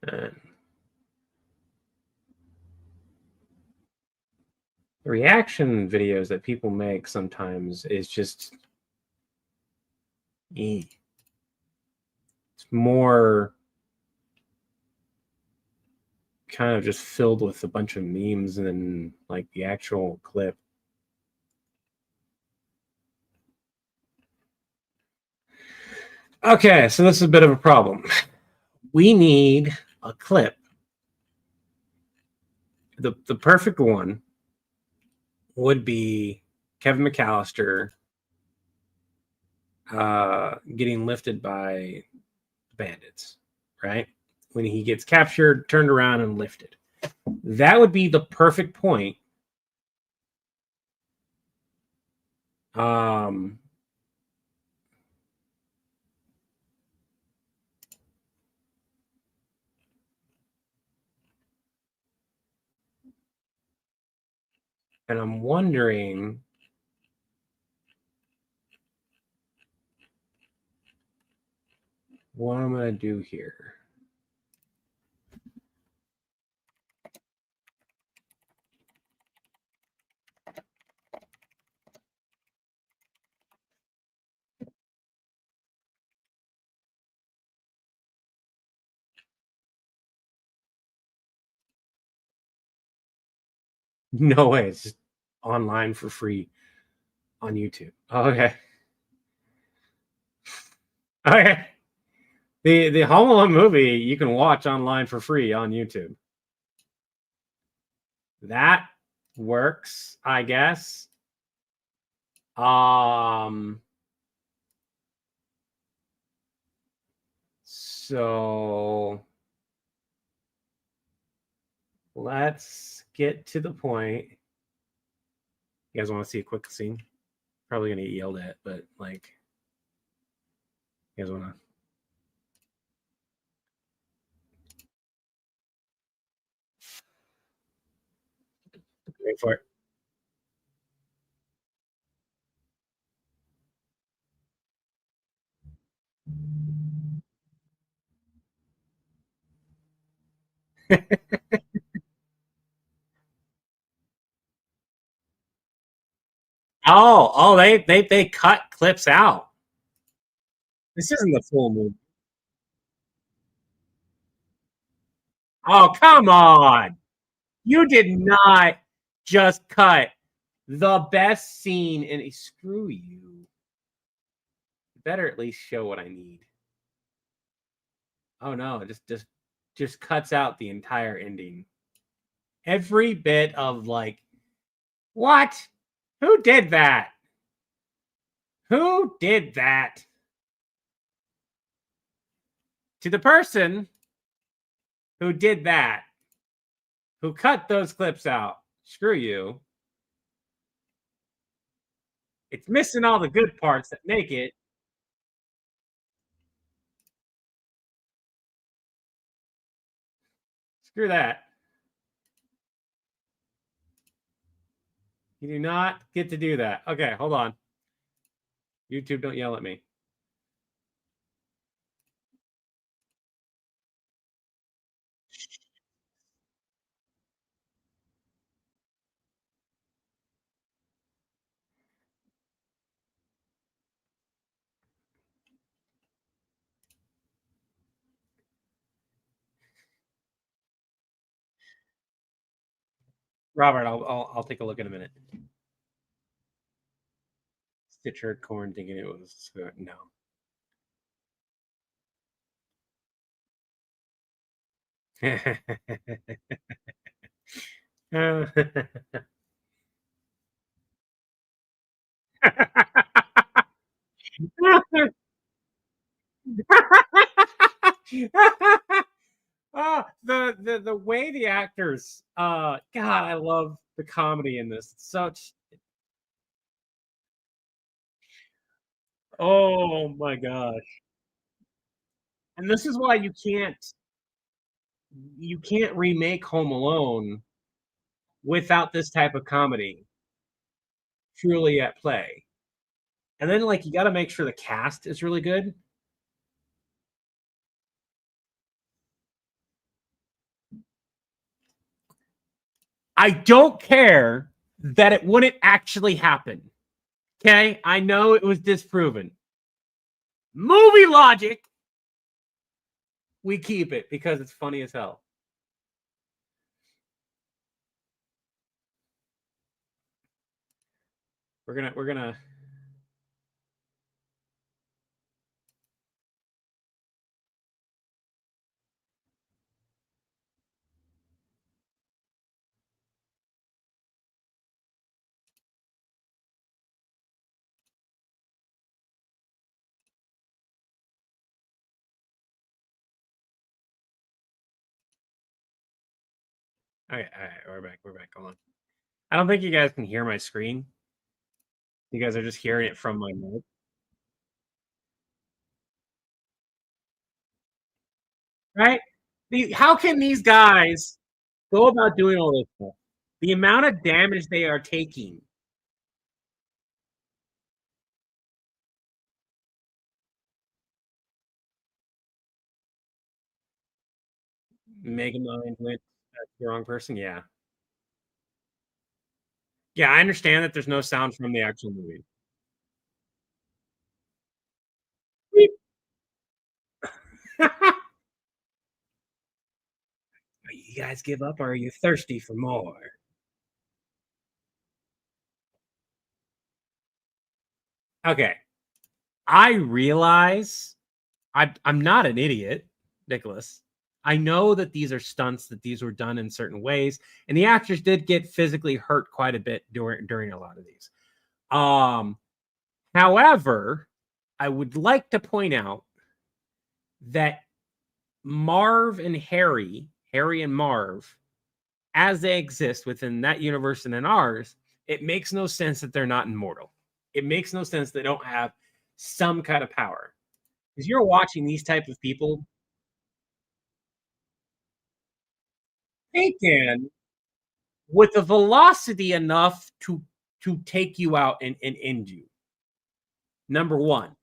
uh, the reaction videos that people make sometimes is just it's more kind of just filled with a bunch of memes than like the actual clip. Okay, so this is a bit of a problem. We need a clip. The perfect one would be Kevin McAllister getting lifted by bandits, right? When he gets captured, turned around, and lifted. That would be the perfect point. And I'm wondering what I'm going to do here. No way. It's just online for free on YouTube. Okay. Okay. The Home Alone movie you can watch online for free on YouTube. That works, I guess. So let's get to the point. You guys want to see a quick scene? Probably gonna get yelled at, but like, you guys want to? Wait for it. They cut clips out. This isn't the full movie. Oh, come on. You did not just cut the best scene in a screw you. Better at least show what I need. Oh no, it just cuts out the entire ending. Every bit of like, what? Who did that? Who did that? To the person who did that, who cut those clips out, screw you. It's missing all the good parts that make it. Screw that. You do not get to do that. Okay, hold on. YouTube, don't yell at me. Robert, I'll take a look in a minute. Stitch heard corn thinking it was no. Oh, the way the actors God, I love the comedy in this. It's such oh my gosh. And this is why you can't remake Home Alone without this type of comedy. truly at play. And then like you got to make sure the cast is really good. I don't care that it wouldn't actually happen. Okay, I know it was disproven. Movie logic, we keep it because it's funny as hell. We're gonna all right, we're back. We're back. Hold on. I don't think you guys can hear my screen. You guys are just hearing it from my mic. Right? How can these guys go about doing all this stuff? The amount of damage they are taking. Mega Mind went the wrong person. Yeah. Yeah, I understand that there's no sound from the actual movie. You guys give up or are you thirsty for more? Okay. I realize I'm not an idiot, Nicholas. I know that these are stunts, that these were done in certain ways, and the actors did get physically hurt quite a bit during a lot of these. However, I would like to point out that Marv and Harry and Marv, as they exist within that universe and in ours, it makes no sense that they're not immortal. It makes no sense they don't have some kind of power. Because you're watching these type of people, they can with a velocity enough to take you out and end you. Number one.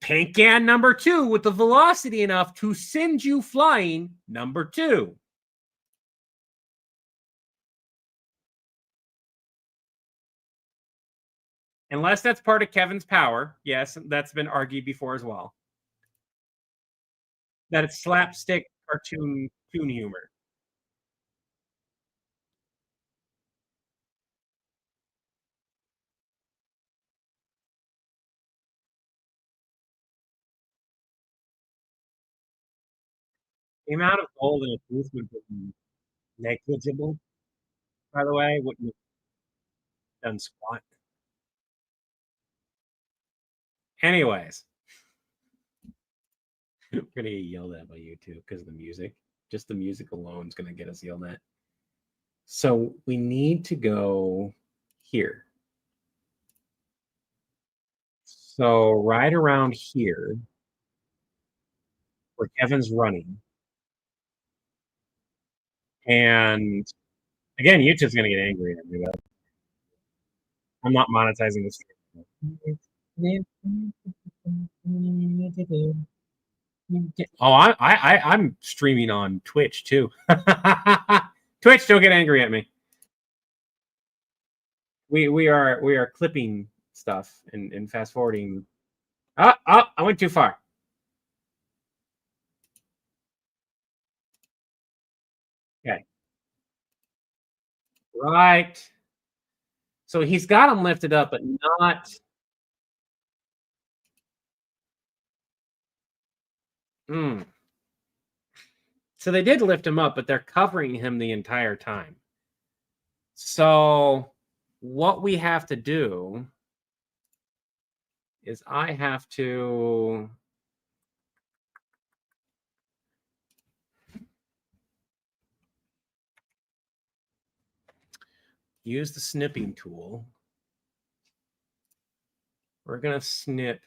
Pancan number two with the velocity enough to send you flying. Number two. Unless that's part of Kevin's power. Yes, that's been argued before as well. That it's slapstick cartoon humor. The amount of gold in a tooth would be negligible, by the way. Wouldn't have done squat. Anyways, we're gonna get yelled at by YouTube because of the music. Just the music alone is gonna get us yelled at. So we need to go here. So right around here, where Kevin's running, and again, YouTube's gonna get angry at me. But I'm not monetizing this. Oh, I'm streaming on Twitch too. Twitch, don't get angry at me. We are clipping stuff and fast forwarding. Oh, I went too far. Okay. Right. So he's got them lifted up, but not. Mm. So they did lift him up, but they're covering him the entire time. So what we have to do is I have to use the snipping tool. We're going to snip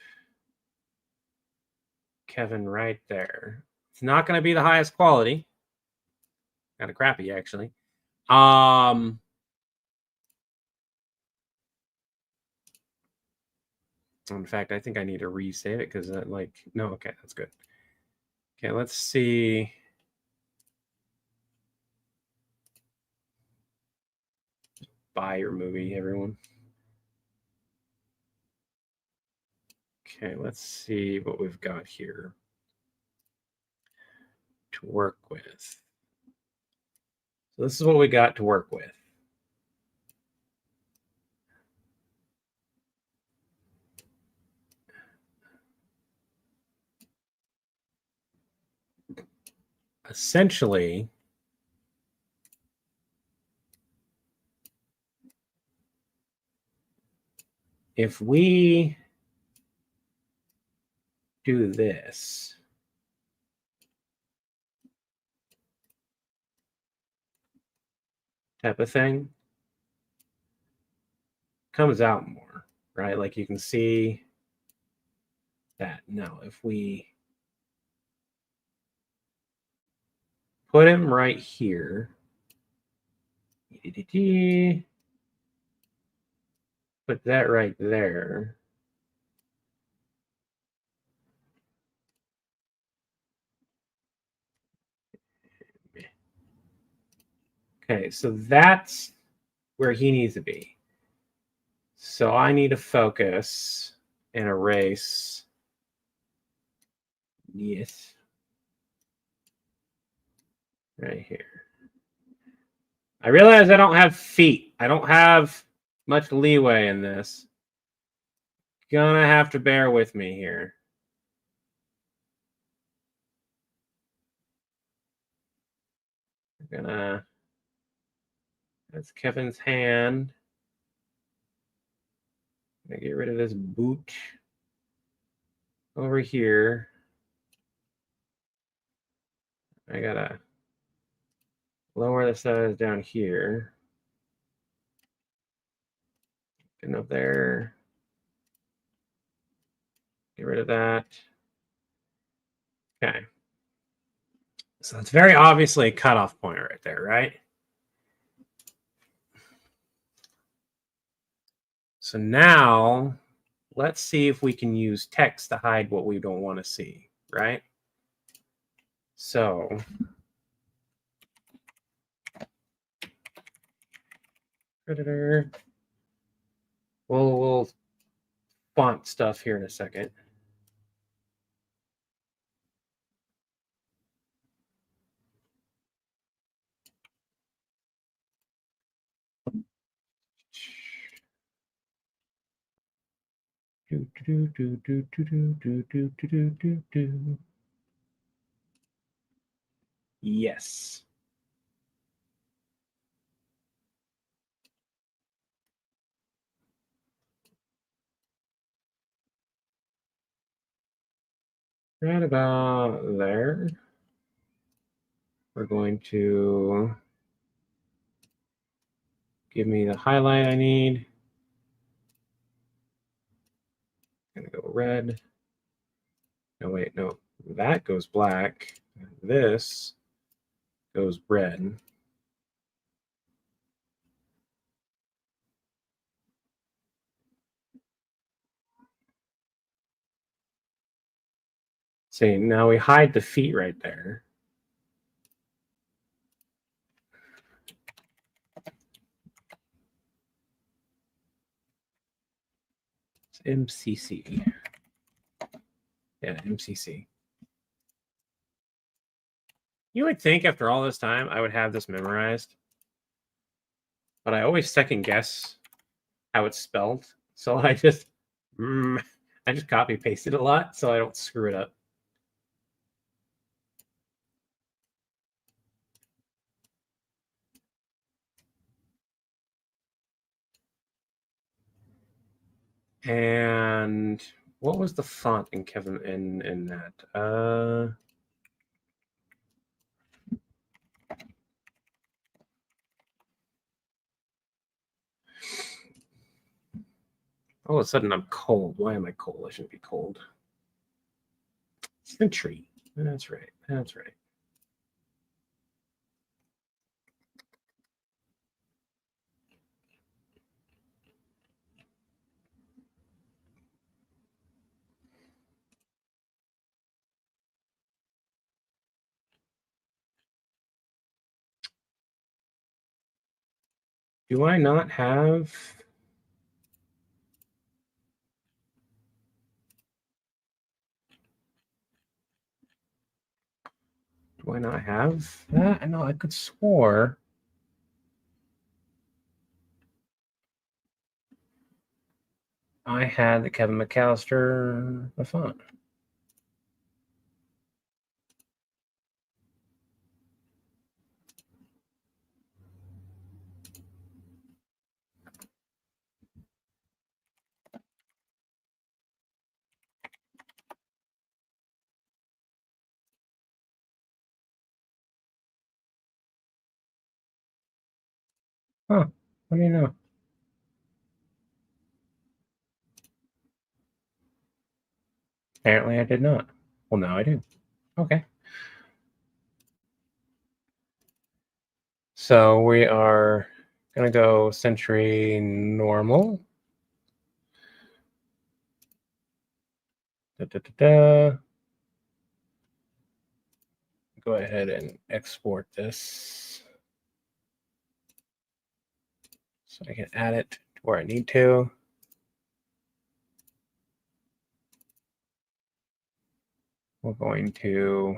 Kevin right there. It's not going to be the highest quality. Kind of crappy, actually. In fact, I think I need to resave it because no, okay, that's good. Okay, let's see. Buy your movie, everyone. Okay, let's see what we've got here to work with. So this is what we got to work with. Essentially, if we do this, type of thing, comes out more, right? Like you can see that. Now, if we put him right here, put that right there. Okay, so that's where he needs to be. So I need to focus and erase. Yes. Right here. I realize I don't have feet. I don't have much leeway in this. Gonna have to bear with me here. That's Kevin's hand. Gonna get rid of this boot over here. I gotta lower the size down here. Getting up there. Get rid of that. Okay. So it's very obviously a cutoff point right there, right? So now let's see if we can use text to hide what we don't want to see, right? So editor. We'll font stuff here in a second. Yes. Right about there. We're going to give me the highlight I need. I'm gonna go red. No, wait, no. That goes black. This goes red. See, now we hide the feet right there. It's MCC. Yeah, MCC. You would think after all this time I would have this memorized, but I always second guess how it's spelled. So I just copy pasted a lot so I don't screw it up. And what was the font in Kevin in that? All of a sudden I'm cold. Why am I cold? I shouldn't be cold. Century. That's right. That's right. Do I not have? Do I not have that? I know I could swore. I had the Kevin McAllister the font. Huh. What do you know? Apparently I did not. Well, now I do. Okay. So we are going to go century normal. Da, da, da, da. Go ahead and export this so I can add it to where I need to. We're going to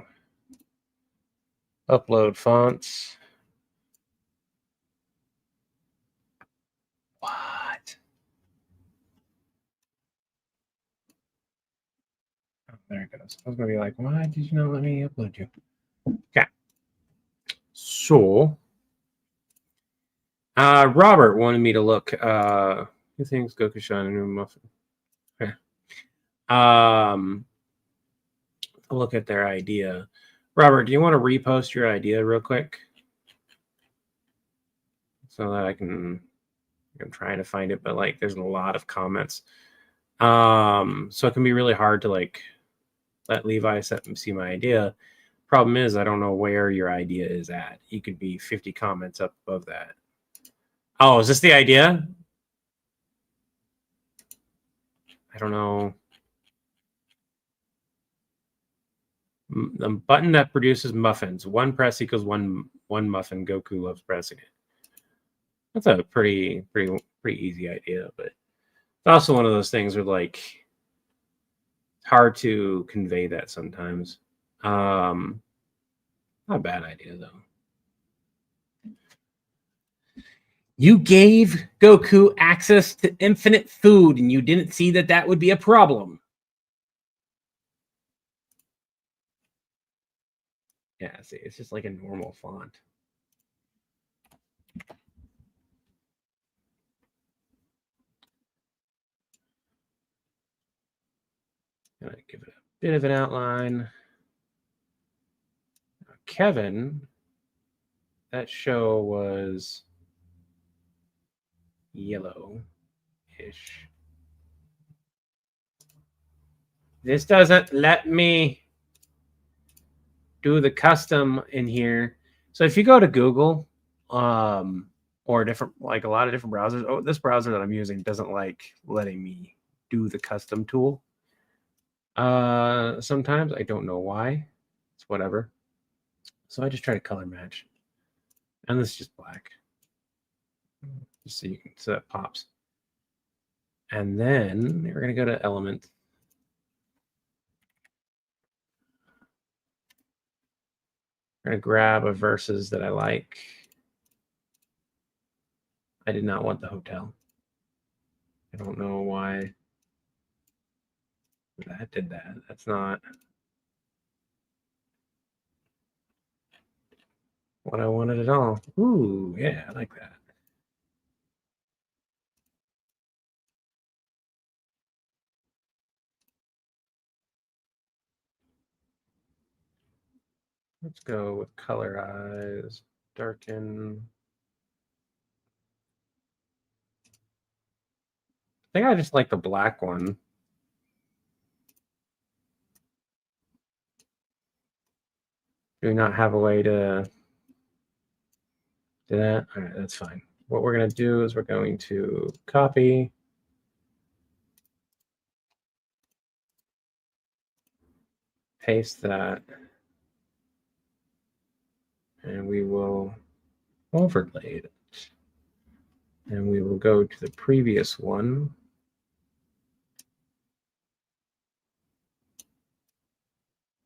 upload fonts. What? Oh, there it goes. I was going to be like, why did you not let me upload you? Okay. So, Robert wanted me to look. Who thinks Goku Shine a new muffin? Okay. Look at their idea. Robert, do you want to repost your idea real quick so that I can? I'm trying to find it, but like, there's a lot of comments. So it can be really hard to like let Levi see my idea. Problem is, I don't know where your idea is at. You could be 50 comments up above that. Oh, is this the idea? I don't know. The button that produces muffins. One press equals one muffin. Goku loves pressing it. That's a pretty easy idea, but it's also one of those things where like it's hard to convey that sometimes. Not a bad idea though. You gave Goku access to infinite food, and you didn't see that that would be a problem. Yeah, see, it's just like a normal font. Gonna give it a bit of an outline. Kevin, that show was yellow-ish. This doesn't let me do the custom in here. So if you go to Google, or different, like a lot of different browsers, oh, this browser that I'm using doesn't like letting me do the custom tool. Sometimes I don't know why. It's whatever. So I just try to color match. And this is just black. Just so you can, so that pops. And then we're gonna go to element. I'm gonna grab a verses that I like. I did not want the hotel. I don't know why that did that. That's not what I wanted at all. Ooh, yeah, I like that. Let's go with colorize, darken. I think I just like the black one. Do not have a way to do that. All right, that's fine. What we're going to do is we're going to copy. Paste that. And we will overlay it. And we will go to the previous one.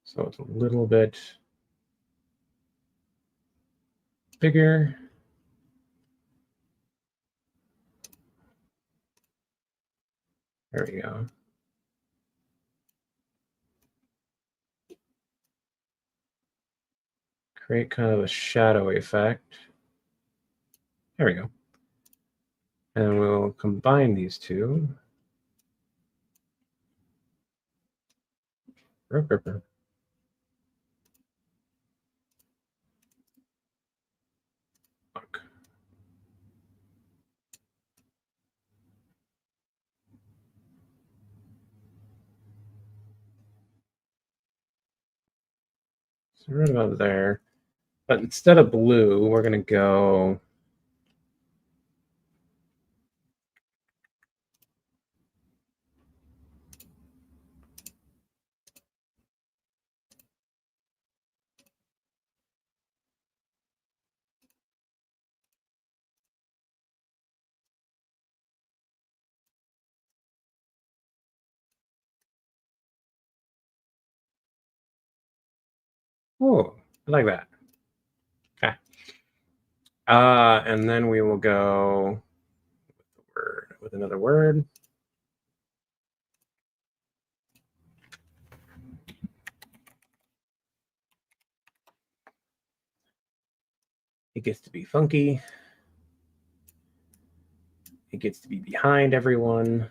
So it's a little bit bigger. There we go. Create kind of a shadow effect. There we go. And we'll combine these two. Okay. So right about there. But instead of blue, we're going to go oh, I like that. Okay. And then we will go with another word. It gets to be funky. It gets to be behind everyone.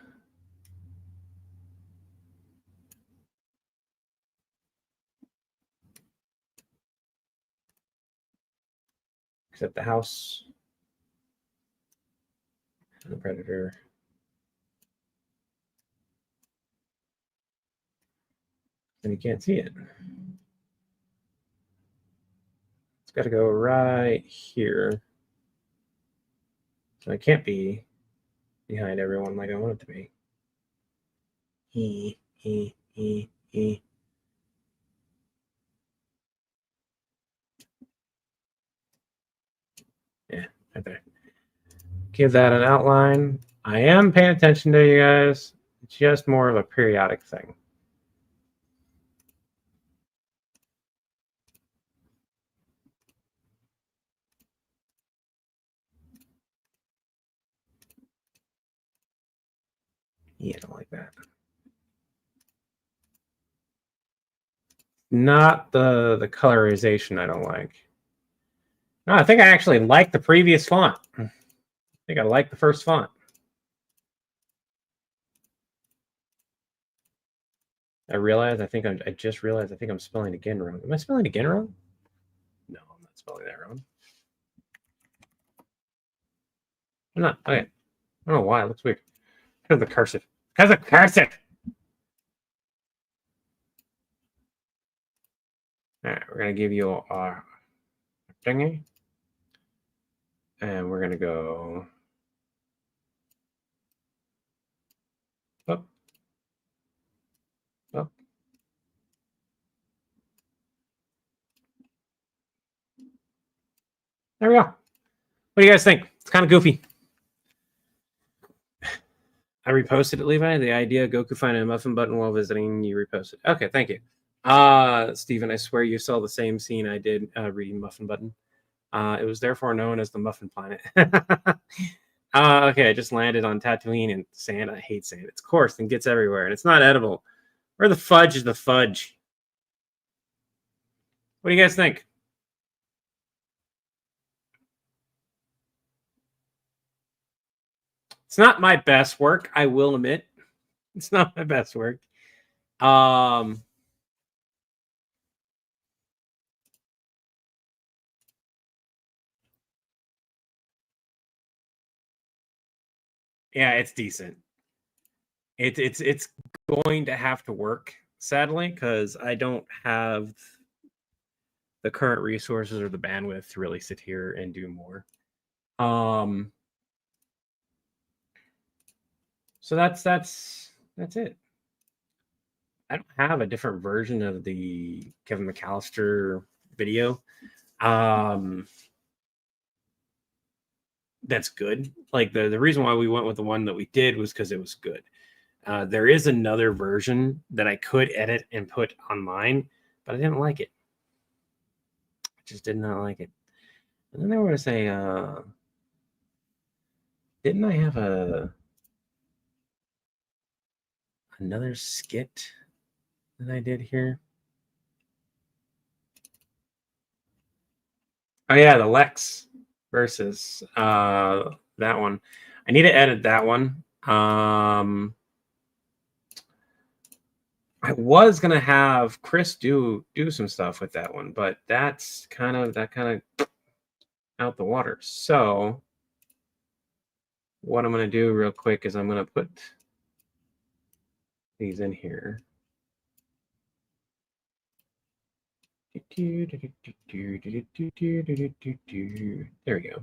Except the house and the predator. And you can't see it. It's got to go right here. So it can't be behind everyone like I want it to be. Yeah, right there. Give that an outline. I am paying attention to you guys. It's just more of a periodic thing. Yeah, I don't like that. Not the colorization I don't like. No, I think I actually like the previous font. I think I like the first font. I just realized I think I'm spelling again wrong. Am I spelling again wrong? No, I'm not spelling that wrong. I'm not. Okay. I don't know why. It looks weird. Because of the cursive. Because of cursive! Alright, we're going to give you our thingy. And we're going to go up, up. There we go. What do you guys think? It's kind of goofy. I reposted it, Levi. The idea Goku finding a muffin button while visiting, you reposted. Okay, thank you. Steven, I swear you saw the same scene I did reading Muffin Button. It was therefore known as the Muffin Planet. Okay, I just landed on Tatooine and sand. I hate sand. It's coarse and gets everywhere, and it's not edible. Where the fudge is the fudge? What do you guys think? It's not my best work, I will admit. It's not my best work. Yeah, it's decent. It's going to have to work, sadly, because I don't have the current resources or the bandwidth to really sit here and do more. So that's it. I don't have a different version of the Kevin McAllister video. that's good. Like the reason why we went with the one that we did was because it was good. There is another version that I could edit and put on mine, but I didn't like it. I just did not like it. And then they were going to say, didn't I have another skit that I did here? Oh yeah, the Lex versus that one. I need to edit that one. I was gonna have Chris do some stuff with that one, but that's kind of out the water. So what I'm gonna do real quick is I'm gonna put these in here. There we go.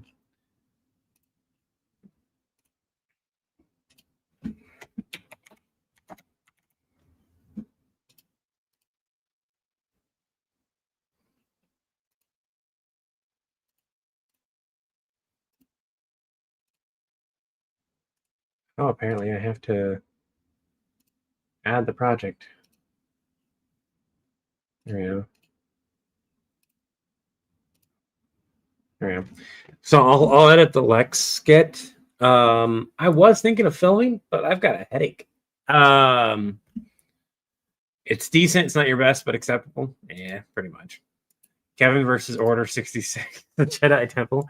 Oh, apparently I have to add the project. There we go. There we go. So I'll edit the Lex skit. I was thinking of filming, but I've got a headache. It's decent. It's not your best, but acceptable. Yeah, pretty much. Kevin versus Order 66, the Jedi Temple.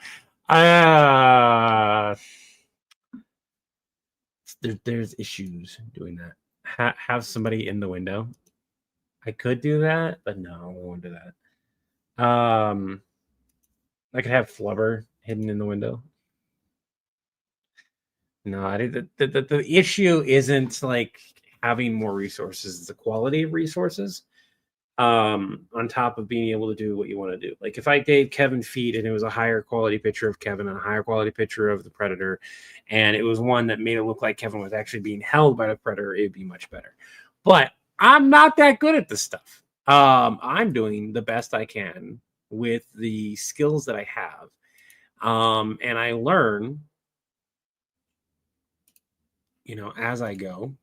There's issues doing that. Have somebody in the window. I could do that, but no, I won't do that. I could have Flubber hidden in the window. No, the issue isn't like having more resources; it's the quality of resources. On top of being able to do what you want to do. Like if I gave Kevin feet and it was a higher quality picture of Kevin and a higher quality picture of the Predator, and it was one that made it look like Kevin was actually being held by the Predator, it'd be much better. But I'm not that good at this stuff. I'm doing the best I can with the skills that I have. And I learn, as I go,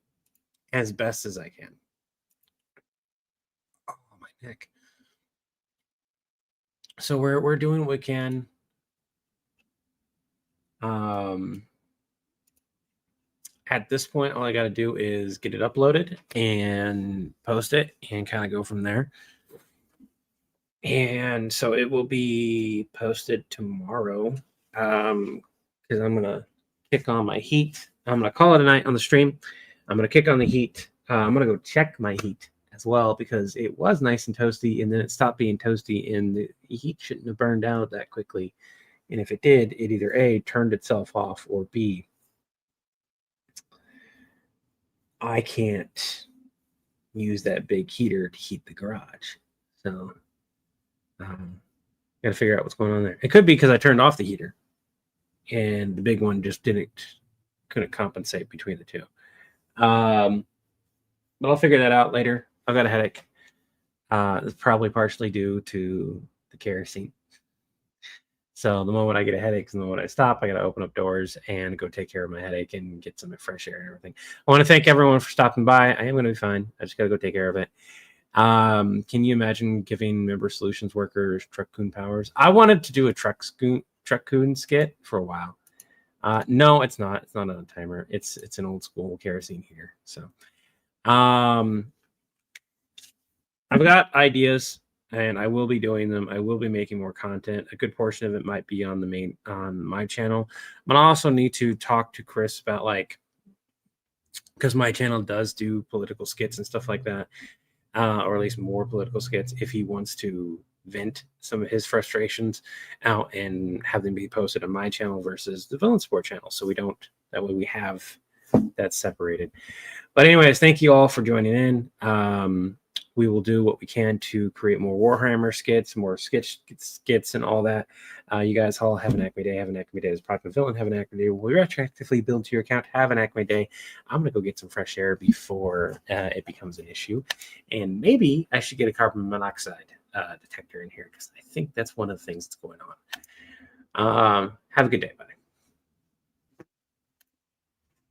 as best as I can. Oh, my neck. So we're doing what we can. At this point, all I got to do is get it uploaded and post it and kind of go from there. And so it will be posted tomorrow because I'm going to kick on my heat. I'm going to call it a night on the stream. I'm going to kick on the heat. I'm going to go check my heat as well because it was nice and toasty and then it stopped being toasty and the heat shouldn't have burned out that quickly. And if it did, it either A, turned itself off, or B, I can't use that big heater to heat the garage. So got to figure out what's going on there. It could be because I turned off the heater and the big one just couldn't compensate between the two. But I'll figure that out later. I've got a headache. It's probably partially due to the kerosene. So the moment I get a headache is the moment I stop. I got to open up doors and go take care of my headache and get some fresh air and everything. I want to thank everyone for stopping by. I am going to be fine. I just got to go take care of it. Can you imagine giving Member Solutions workers Truck-Coon powers? I wanted to do a Truck-Coon skit for a while. No, it's not. It's not on a timer. It's an old school kerosene heater. So I've got ideas. And I will be doing them. I will be making more content. A good portion of it might be on my channel. But I also need to talk to Chris about because my channel does do political skits and stuff like that, or at least more political skits. If he wants to vent some of his frustrations out and have them be posted on my channel versus the Villain Sport channel, so that way we have that separated. But anyways, thank you all for joining in. We will do what we can to create more Warhammer skits, more skits, and all that. You guys all have an Acme Day. Have an Acme Day as Private Villain. Have an Acme Day. We'll retroactively build to your account. Have an Acme Day. I'm going to go get some fresh air before it becomes an issue. And maybe I should get a carbon monoxide detector in here because I think that's one of the things that's going on. Have a good day, buddy.